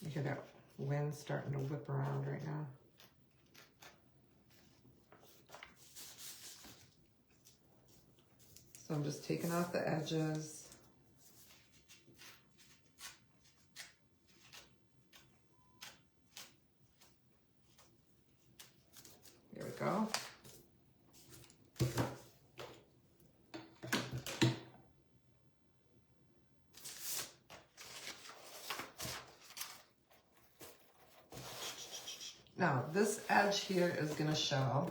You hear that wind starting to whip around right now. So I'm just taking off the edges. There we go. Now this edge here is gonna show.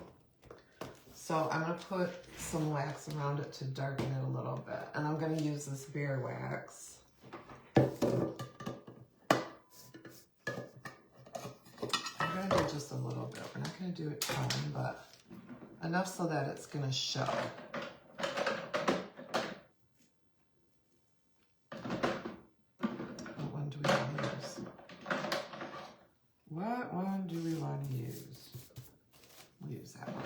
So I'm gonna put some wax around it to darken it a little bit. And I'm gonna use this Bear Wax. I'm gonna do just a little bit. We're not gonna do a ton, but enough so that it's gonna show. What one do we want to use? What one do we want to use? We'll use that one.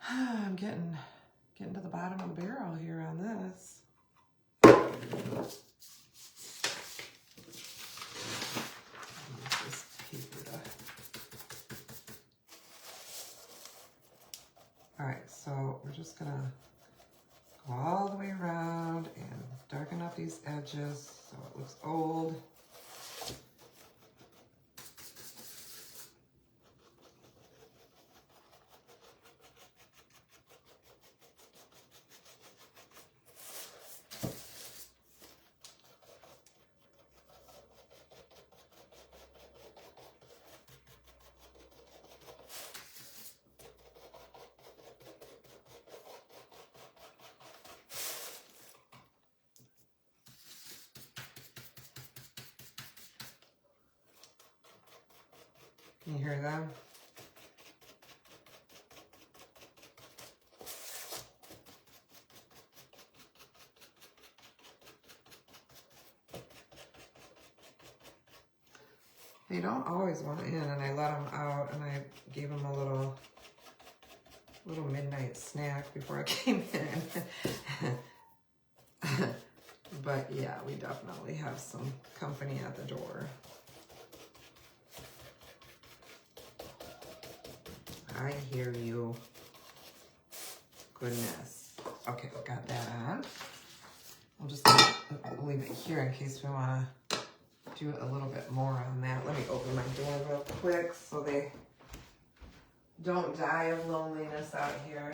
I'm getting to the bottom of the barrel here on this. Use this paper to... All right, so we're just gonna go all the way around and darken up these edges so it looks old. Can you hear them? They don't always want in, and I let them out, and I gave them a little midnight snack before I came in. But yeah, we definitely have some company at the door. I hear you. Goodness. Okay, got that on. I'll just leave it here in case we want to do a little bit more on that. Let me open my door real quick so they don't die of loneliness out here.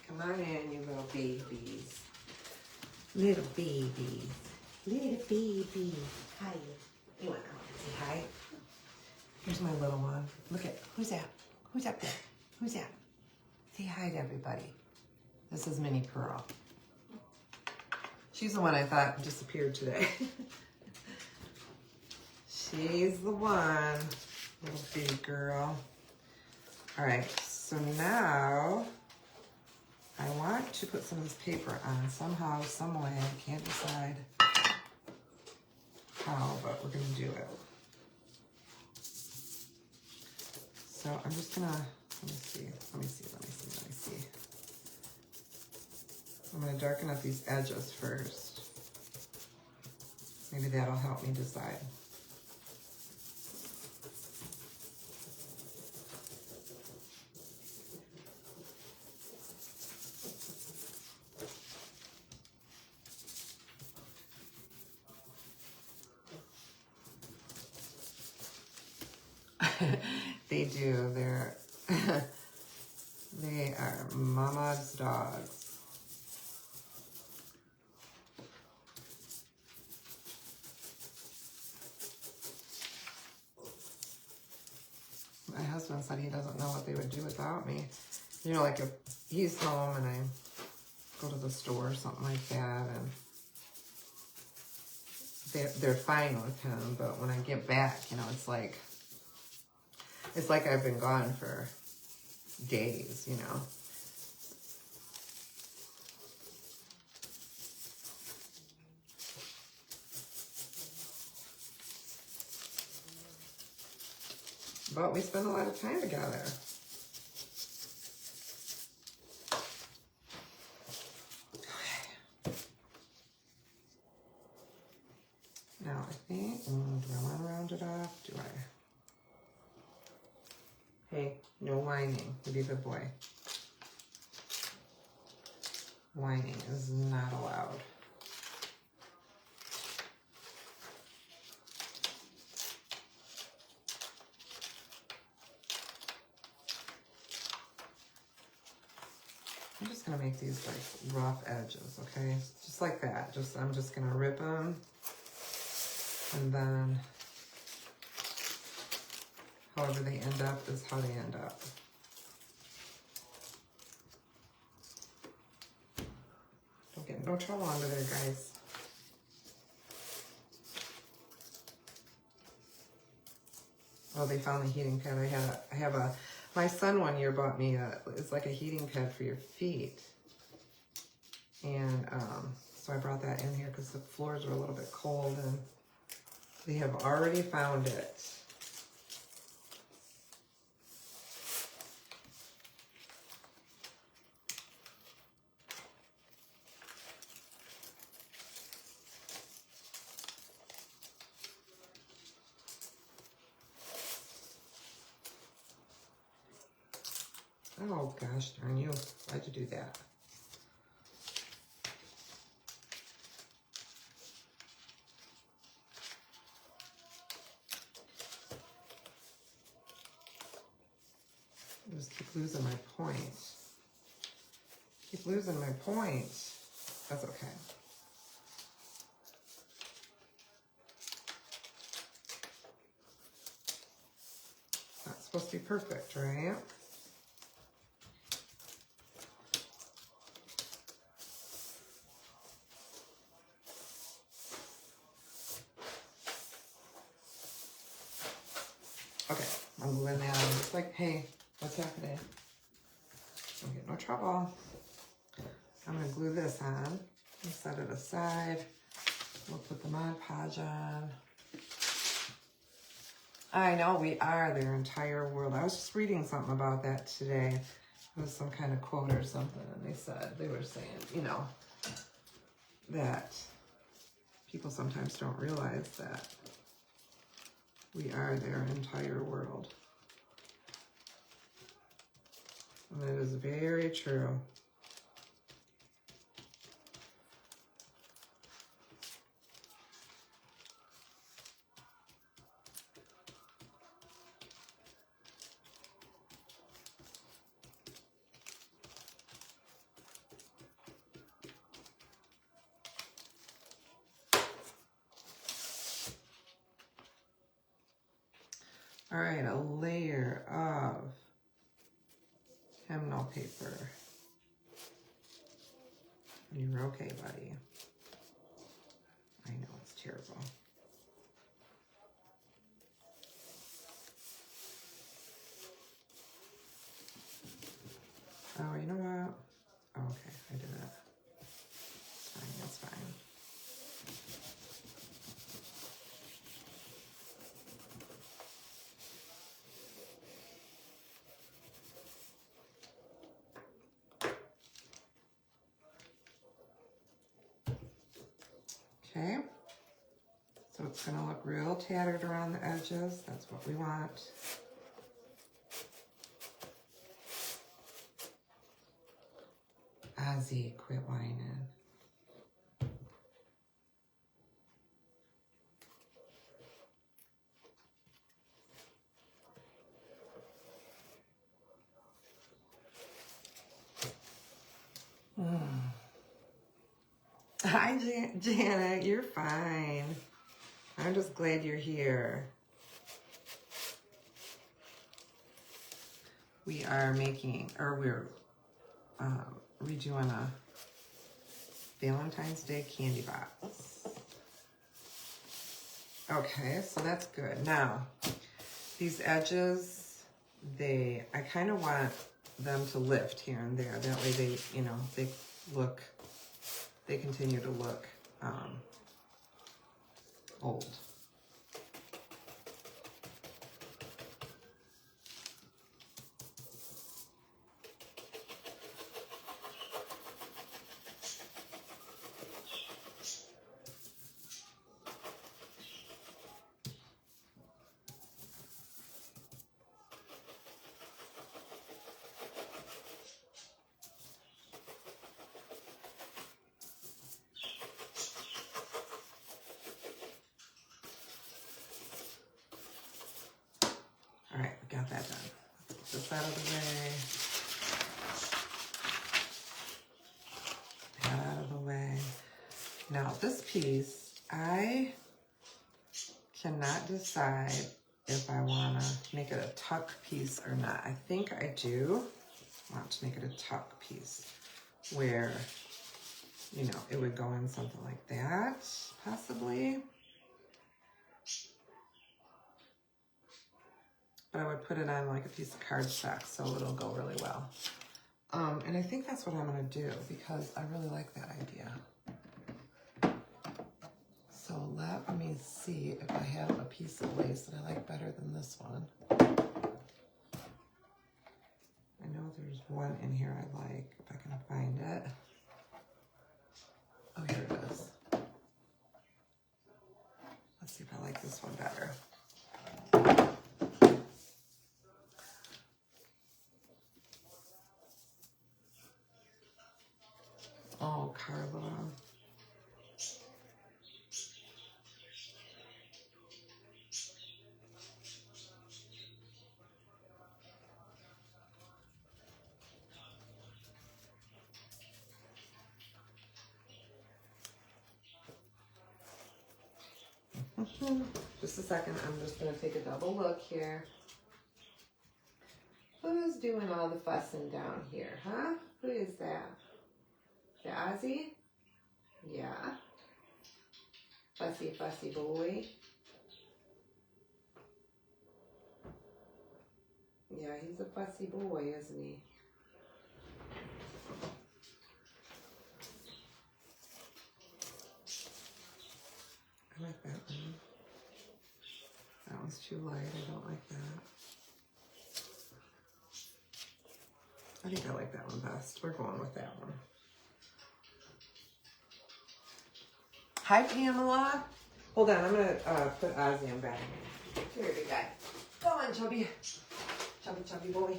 Come on in, you little babies. Little babies. Little babies. Hi. You want to come and say hi? Here's my little one. Look at, who's that? Who's up there? Who's that? Say hi to everybody. This is Minnie Pearl. She's the one I thought disappeared today. She's the one, little big girl. All right, so now I want to put some of this paper on somehow, some way. I can't decide how, but we're gonna do it. So I'm just gonna, let me see. I'm gonna darken up these edges first. Maybe that'll help me decide. They do. They are Mama's dogs. My husband said he doesn't know what they would do without me. You know, like if he's home and I go to the store or something like that, and they're fine with him, but when I get back, you know, it's like I've been gone for days, you know. But we spend a lot of time together. Now I think, do I want to round it off? Do I? Hey, no whining. Be a good boy. Whining is not allowed. I'm just gonna make these like rough edges, okay? Just like that. I'm just gonna rip them, and then however they end up is how they end up. Don't get no trouble under there, guys. Oh, they found the heating pad. I have a, my son one year bought me it's like a heating pad for your feet. And so I brought that in here because the floors were a little bit cold, and they have already found it. Oh gosh darn you, why'd you do that? I just keep losing my point. Keep losing my point. That's okay. Not supposed to be perfect, right? Okay, I'm gluing that on. It's like, hey, what's happening? Don't get no trouble. I'm gonna glue this on and set it aside. We'll put the Mod Podge on. I know, we are their entire world. I was just reading something about that today. It was some kind of quote or something, and they were saying, you know, that people sometimes don't realize that we are their entire world. And that is very true. All right, a layer of hymnal paper. You're okay, buddy. I know, it's terrible. Oh, you know what? Oh, okay, I did it. It's fine, that's fine. Okay, so it's gonna look real tattered around the edges. That's what we want. Ozzy, quit whining. Hi, Janet, you're fine. I'm just glad you're here. We are making, or we're redoing a Valentine's Day candy box. Okay, so that's good. Now, these edges, I kind of want them to lift here and there. That way they, you know, they continue to look old. All right, we got that done. Let's get this out of the way. That out of the way. Now this piece, I cannot decide if I want to make it a tuck piece or not. I think I do want to make it a tuck piece where, you know, it would go in something like that, possibly. But I would put it on like a piece of cardstock so it'll go really well. And I think that's what I'm going to do because I really like that idea. So let me see if I have a piece of lace that I like better than this one. I know there's one in here I like, if I can find it. Oh, here it is. Let's see if I like this one better. Oh, Carla. Just a second, I'm just going to take a double look here. Who's doing all the fussing down here, huh? Who is that? The Ozzy? Yeah. Fussy, fussy boy. Yeah, he's a fussy boy, isn't he? I like that one. That one's too light. I don't like that. I think I like that one best. We're going with that one. Hi, Pamela. Hold on. I'm going to put Ozzy on back. Here, big guy. Go on, chubby. Chubby, chubby boy.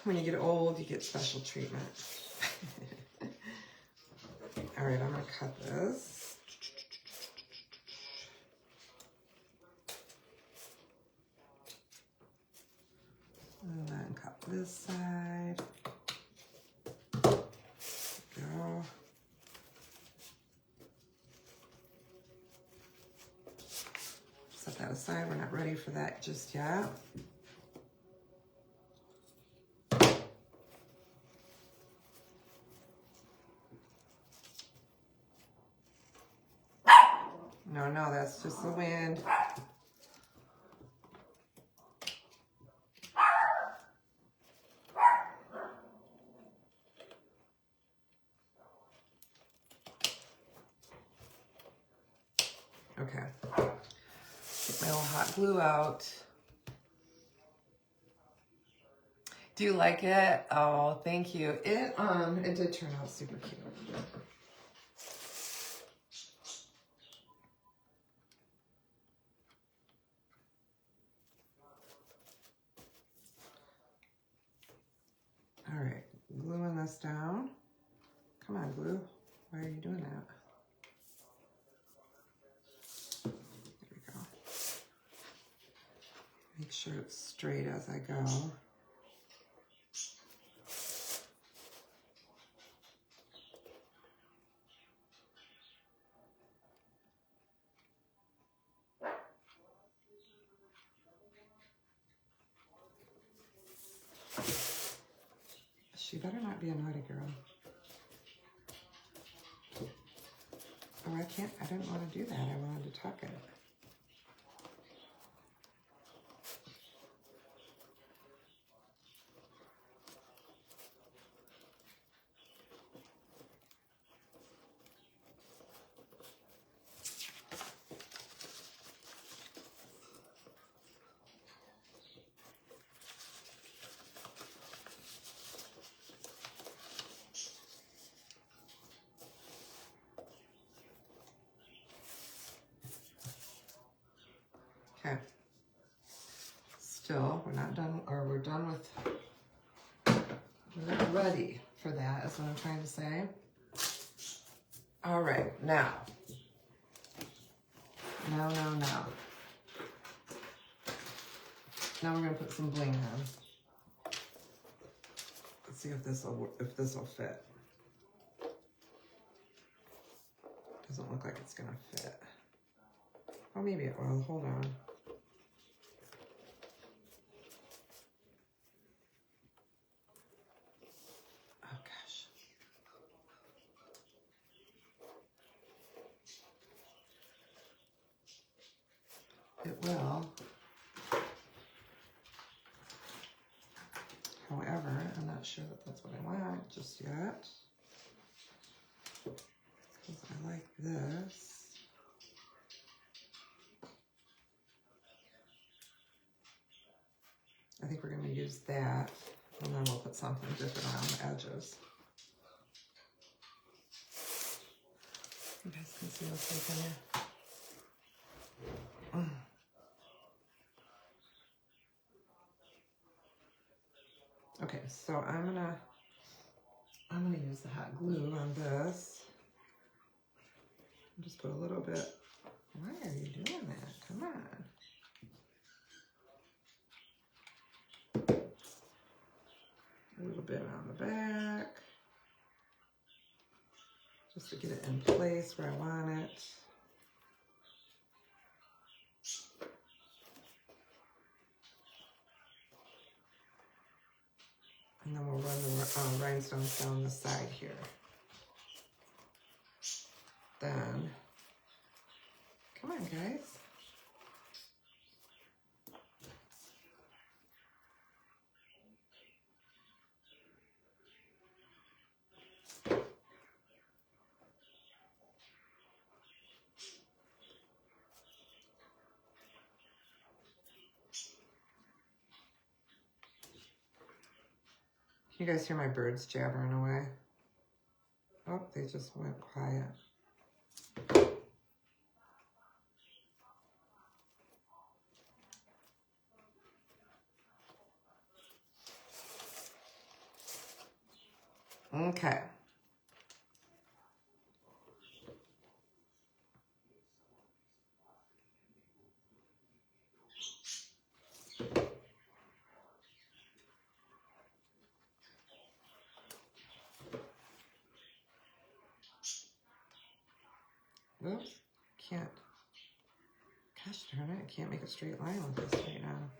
When you get old, you get special treatment. All right, I'm going to cut this. And then cut this side. Go. Set that aside. We're not ready for that just yet. No, that's just the wind. Okay. Get my little hot glue out. Do you like it? Oh, thank you. It did turn out super cute. All right, gluing this down. Come on, glue. Why are you doing that? There we go. Make sure it's straight as I go. You better not be a naughty girl. Oh, I didn't want to do that. I wanted to tuck it. Okay. Still, we're not done, or we're done with, we're not ready for that, is what I'm trying to say. All right, now. Now we're gonna put some bling on. Let's see if this will fit. Doesn't look like it's gonna fit. Oh, maybe it will. Hold on. Oh gosh. It will. However, I'm not sure that that's what I want just yet. Because I like this. I think we're going to use that, and then we'll put something different around the edges. You guys can see what's like in here. Okay, so I'm gonna use the hot glue on this. Just put a little bit. Why are you doing that? Come on. A little bit on the back, just to get it in place where I want it. And then we'll run the rhinestones down the side here. Then, come on guys. Can you guys hear my birds jabbering away? Oh, they just went quiet. Okay. Oops, can't. Gosh darn it, I can't make a straight line with this right now.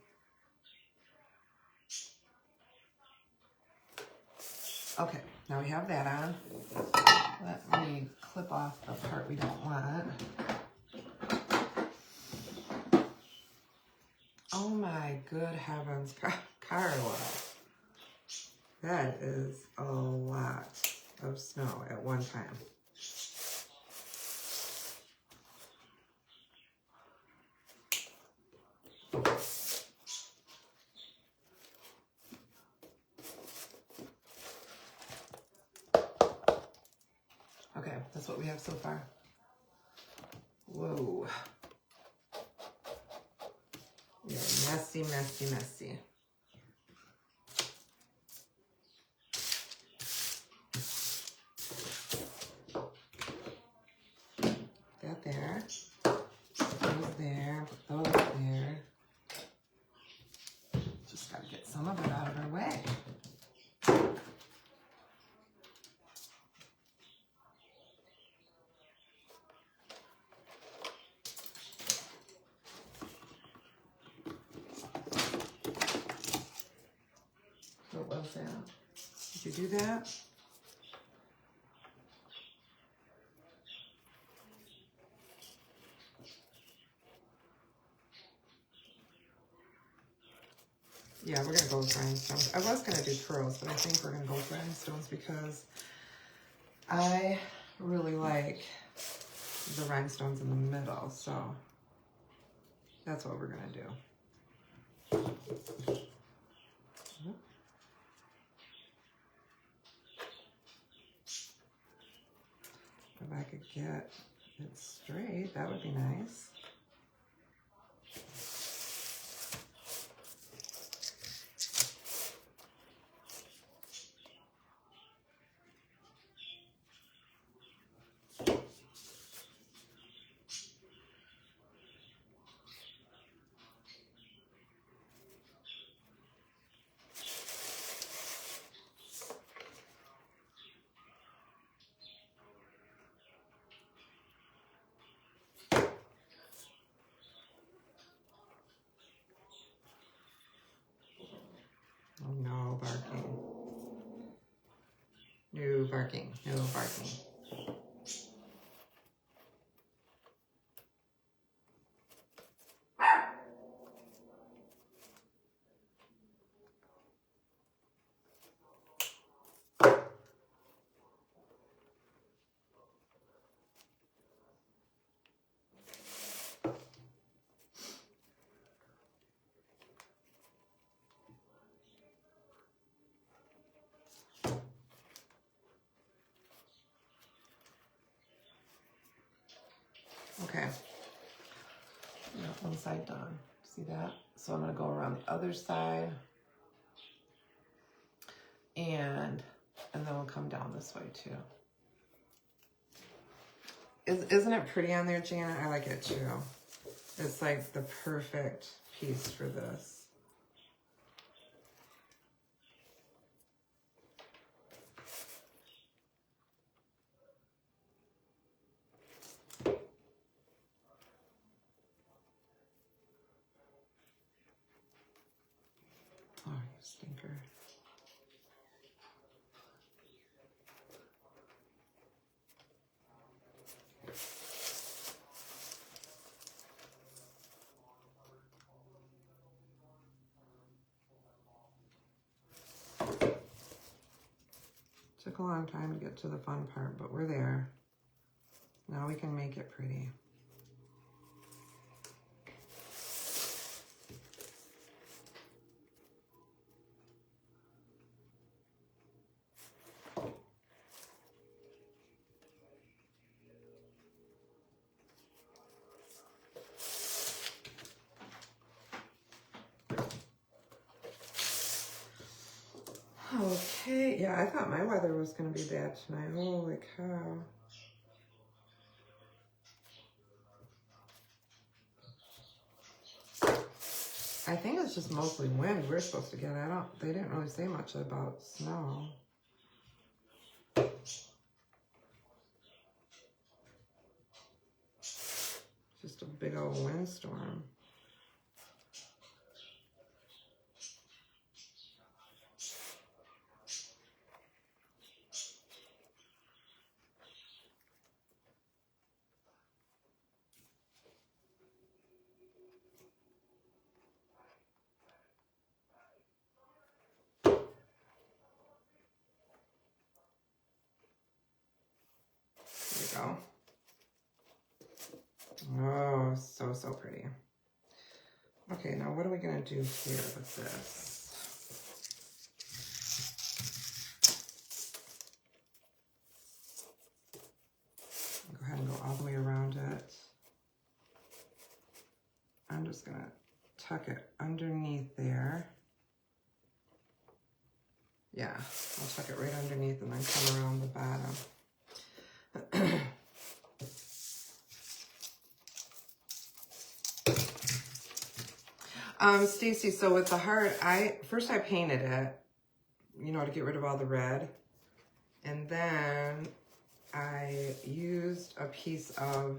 Okay, now we have that on. Let me clip off the part we don't want. Oh my good heavens, Carla. That is a lot of snow at one time. Okay, that's what we have so far. Whoa. Yeah, messy, messy, messy. That there. Put those there. Put those there. Just gotta get some of it out of our way. What was that? Did you do that? Yeah, we're gonna go with rhinestones. I was gonna do pearls, but I think we're gonna go with rhinestones because I really like the rhinestones in the middle, so that's what we're gonna do. If I could get it straight, that would be nice. Oh no, barking. No barking, no barking. Okay, got one side done. See that? So I'm gonna go around the other side, and then we'll come down this way too. Isn't it pretty on there, Janet? I like it too. It's like the perfect piece for this. Oh, you stinker. Took a long time to get to the fun part, but we're there. Now we can make it pretty. Okay, yeah, I thought my weather was going to be bad tonight. Holy cow. I think it's just mostly wind we're supposed to get. They didn't really say much about snow. Just a big old windstorm. Go. Oh, so pretty. Okay, now what are we gonna do here with this? Go ahead and go all the way around it. I'm just gonna tuck it underneath there. Yeah, I'll tuck it right underneath and then come around the bottom. Stacy, so with the heart, first I painted it, you know, to get rid of all the red. And then I used a piece of,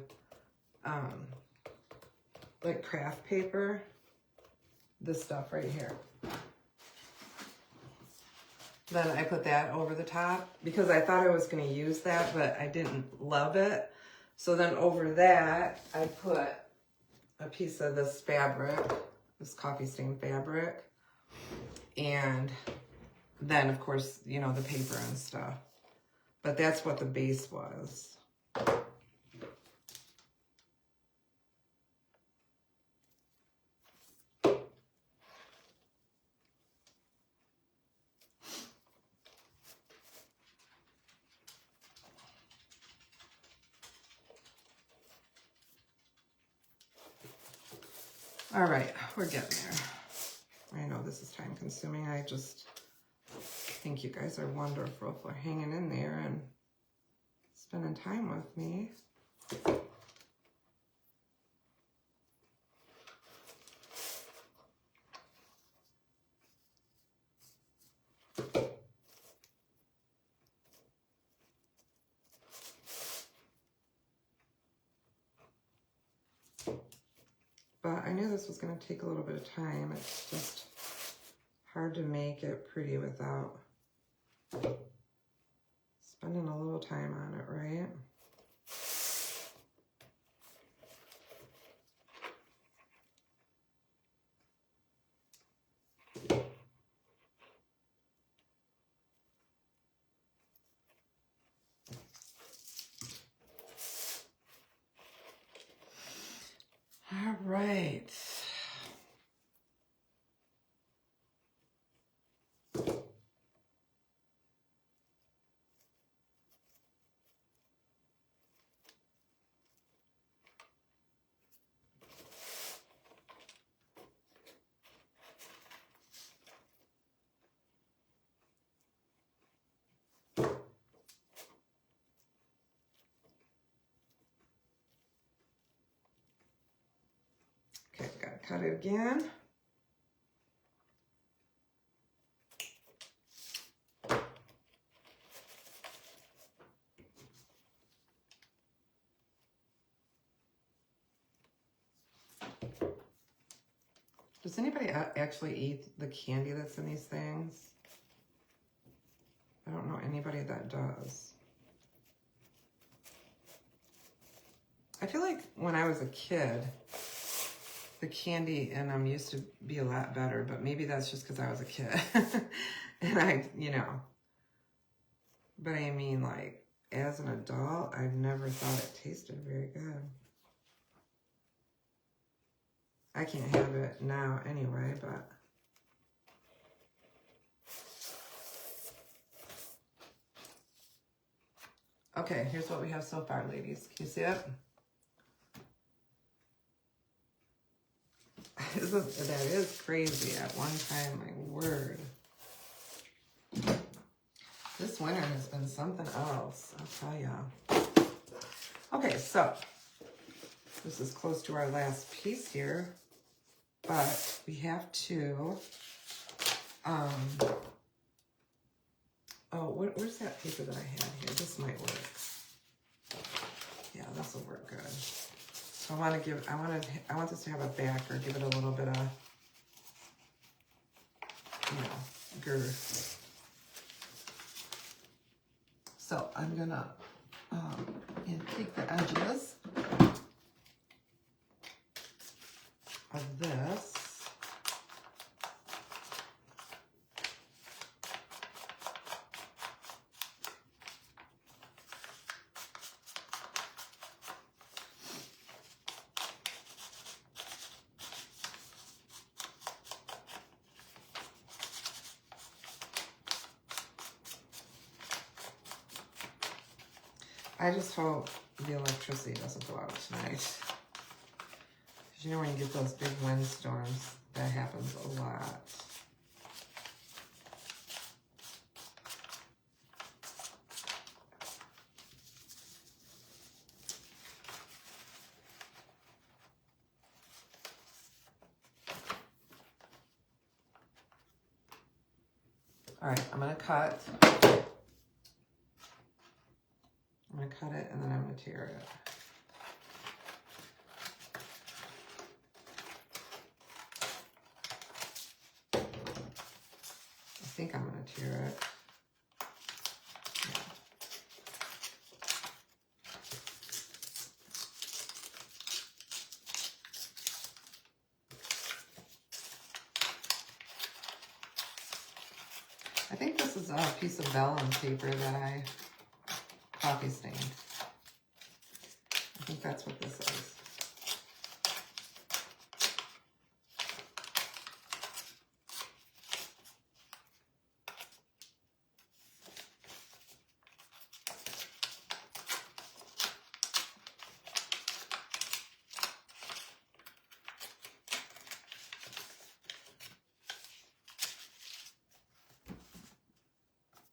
like craft paper, this stuff right here. Then I put that over the top because I thought I was going to use that, but I didn't love it. So then over that, I put a piece of this fabric, this coffee stain fabric. And then, of course, you know, the paper and stuff. But that's what the base was. All right, we're getting there. I know this is time consuming. I just think you guys are wonderful for hanging in there and spending time with me. But I knew this was going to take a little bit of time. It's just hard to make it pretty without spending a little time on it, right? All right. Okay, gotta cut it again. Does anybody actually eat the candy that's in these things? I don't know anybody that does. I feel like when I was a kid, the candy in them used to be a lot better, but maybe that's just because I was a kid. And I, you know, but I mean, like, as an adult, I've never thought it tasted very good. I can't have it now anyway, but okay, here's what we have so far, ladies. Can you see it? That is crazy at one time, my word. This winter has been something else, I'll tell ya. Okay, so this is close to our last piece here, but we have to, oh, where's that paper that I had here? This might work. Yeah, this will work good. So I want this to have a back or give it a little bit of, you know, girth. So I'm gonna take the edges of this. I just hope the electricity doesn't go out tonight. Because you know when you get those big windstorms, that happens a lot. All right, I'm gonna cut. I'm gonna cut it and then I'm gonna tear it. I think I'm gonna tear it. I think this is a piece of vellum paper that I coffee stained. I think that's what this is.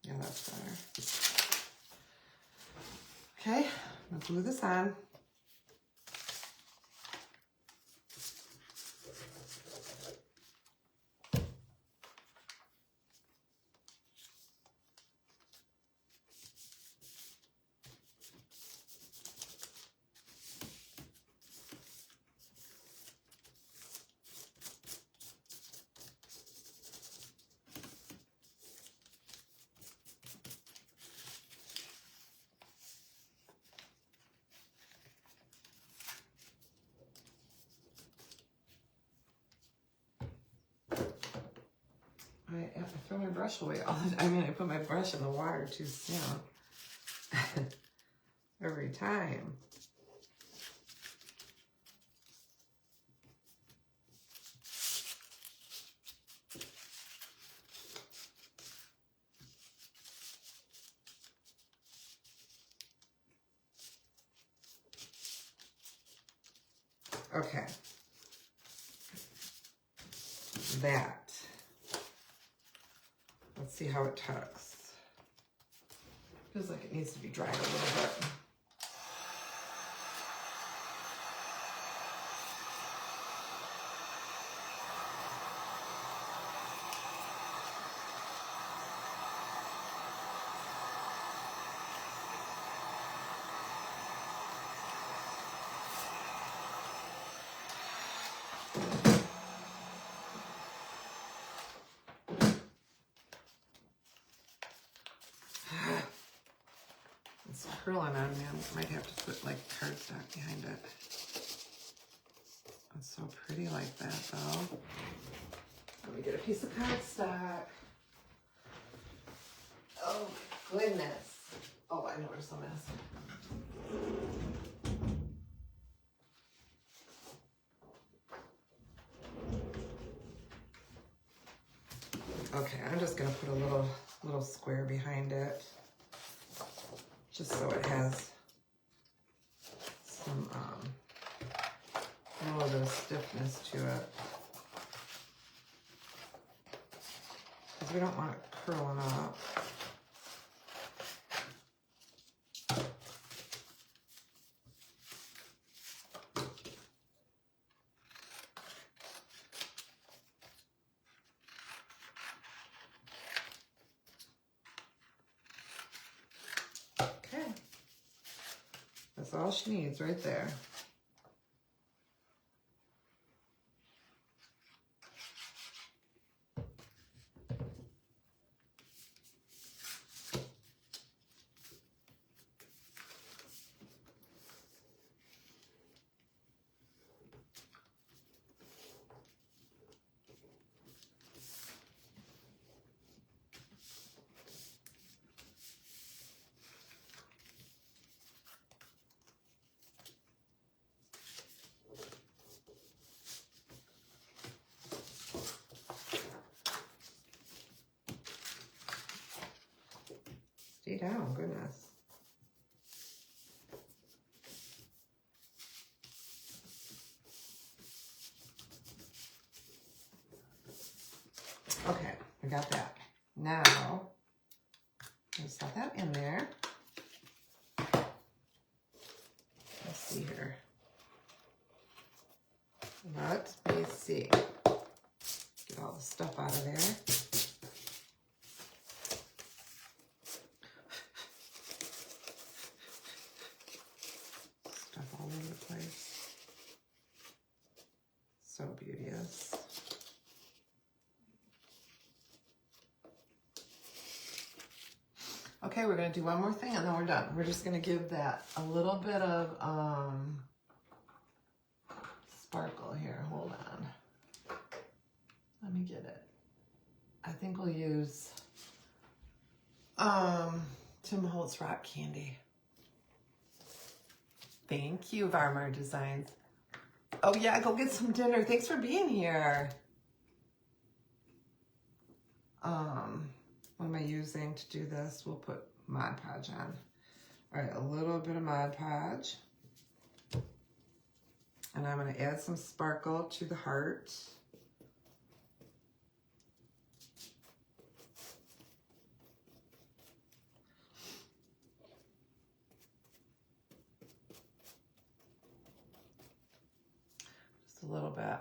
Yeah, that's better. Okay, I'm gonna glue this on. I have to throw my brush away. I mean, I put my brush in the water too soon. Every time. Okay. That. Let's see how it tucks. Feels like it needs to be dried a little bit. It's curling on me. I might have to put like cardstock behind it. It's so pretty like that though. Let me get a piece of cardstock. Oh goodness. Oh, I know where's the mess. Okay, I'm just gonna put a little square behind it, just so it has some a little bit of stiffness to it, because we don't want it curling up. Okay, that's all she needs right there. Stay down, goodness. Okay, I got that. Now, let's set that in there. Let's see here. Let me see. Get all the stuff out of there. Stuff all over the place. So beauteous. Okay, we're gonna do one more thing and then we're done. We're just gonna give that a little bit of sparkle here. Hold on. Let me get it. I think we'll use Tim Holtz Rock Candy. Thank you, Varmar Designs. Oh yeah, go get some dinner. Thanks for being here. What am I using to do this? We'll put Mod Podge on. All right, a little bit of Mod Podge. And I'm going to add some sparkle to the heart. Just a little bit.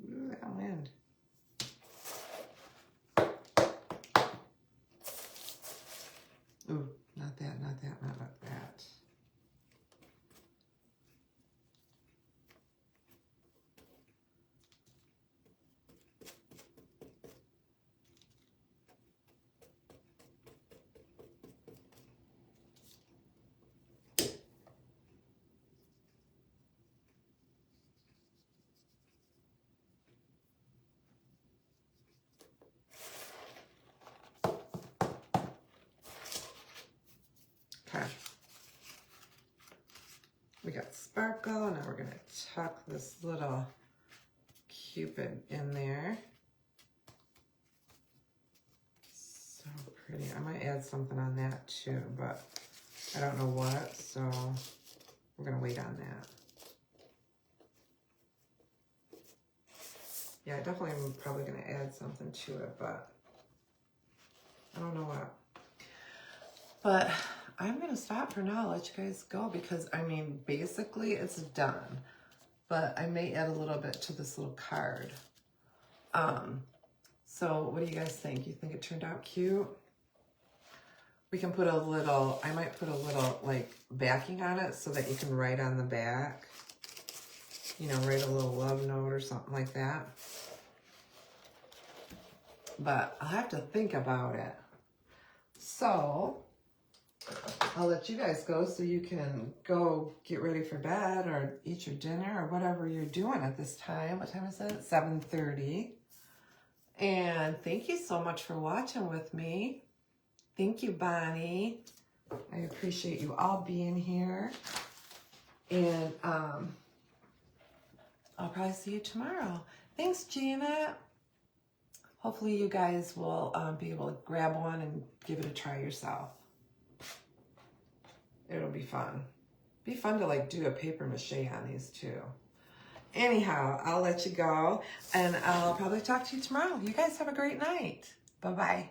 Ooh, that wind. Ooh, not that, not that, not that. Okay. We got sparkle, now we're gonna tuck this little Cupid in there. So pretty. I might add something on that too, but I don't know what, so we're gonna wait on that. Yeah, definitely I'm probably gonna add something to it, but I don't know what. But I'm gonna stop for now, let you guys go, because I mean, basically it's done. But I may add a little bit to this little card. So what do you guys think? You think it turned out cute? We can put a little, I might put a little like backing on it so that you can write on the back. You know, write a little love note or something like that. But I'll have to think about it. So I'll let you guys go so you can go get ready for bed or eat your dinner or whatever you're doing at this time. What time is it? 7:30. And thank you so much for watching with me. Thank you, Bonnie. I appreciate you all being here. And I'll probably see you tomorrow. Thanks, Janet. Hopefully you guys will be able to grab one and give it a try yourself. It'll be fun. Be fun to like do a paper mache on these too. Anyhow, I'll let you go and I'll probably talk to you tomorrow. You guys have a great night. Bye-bye.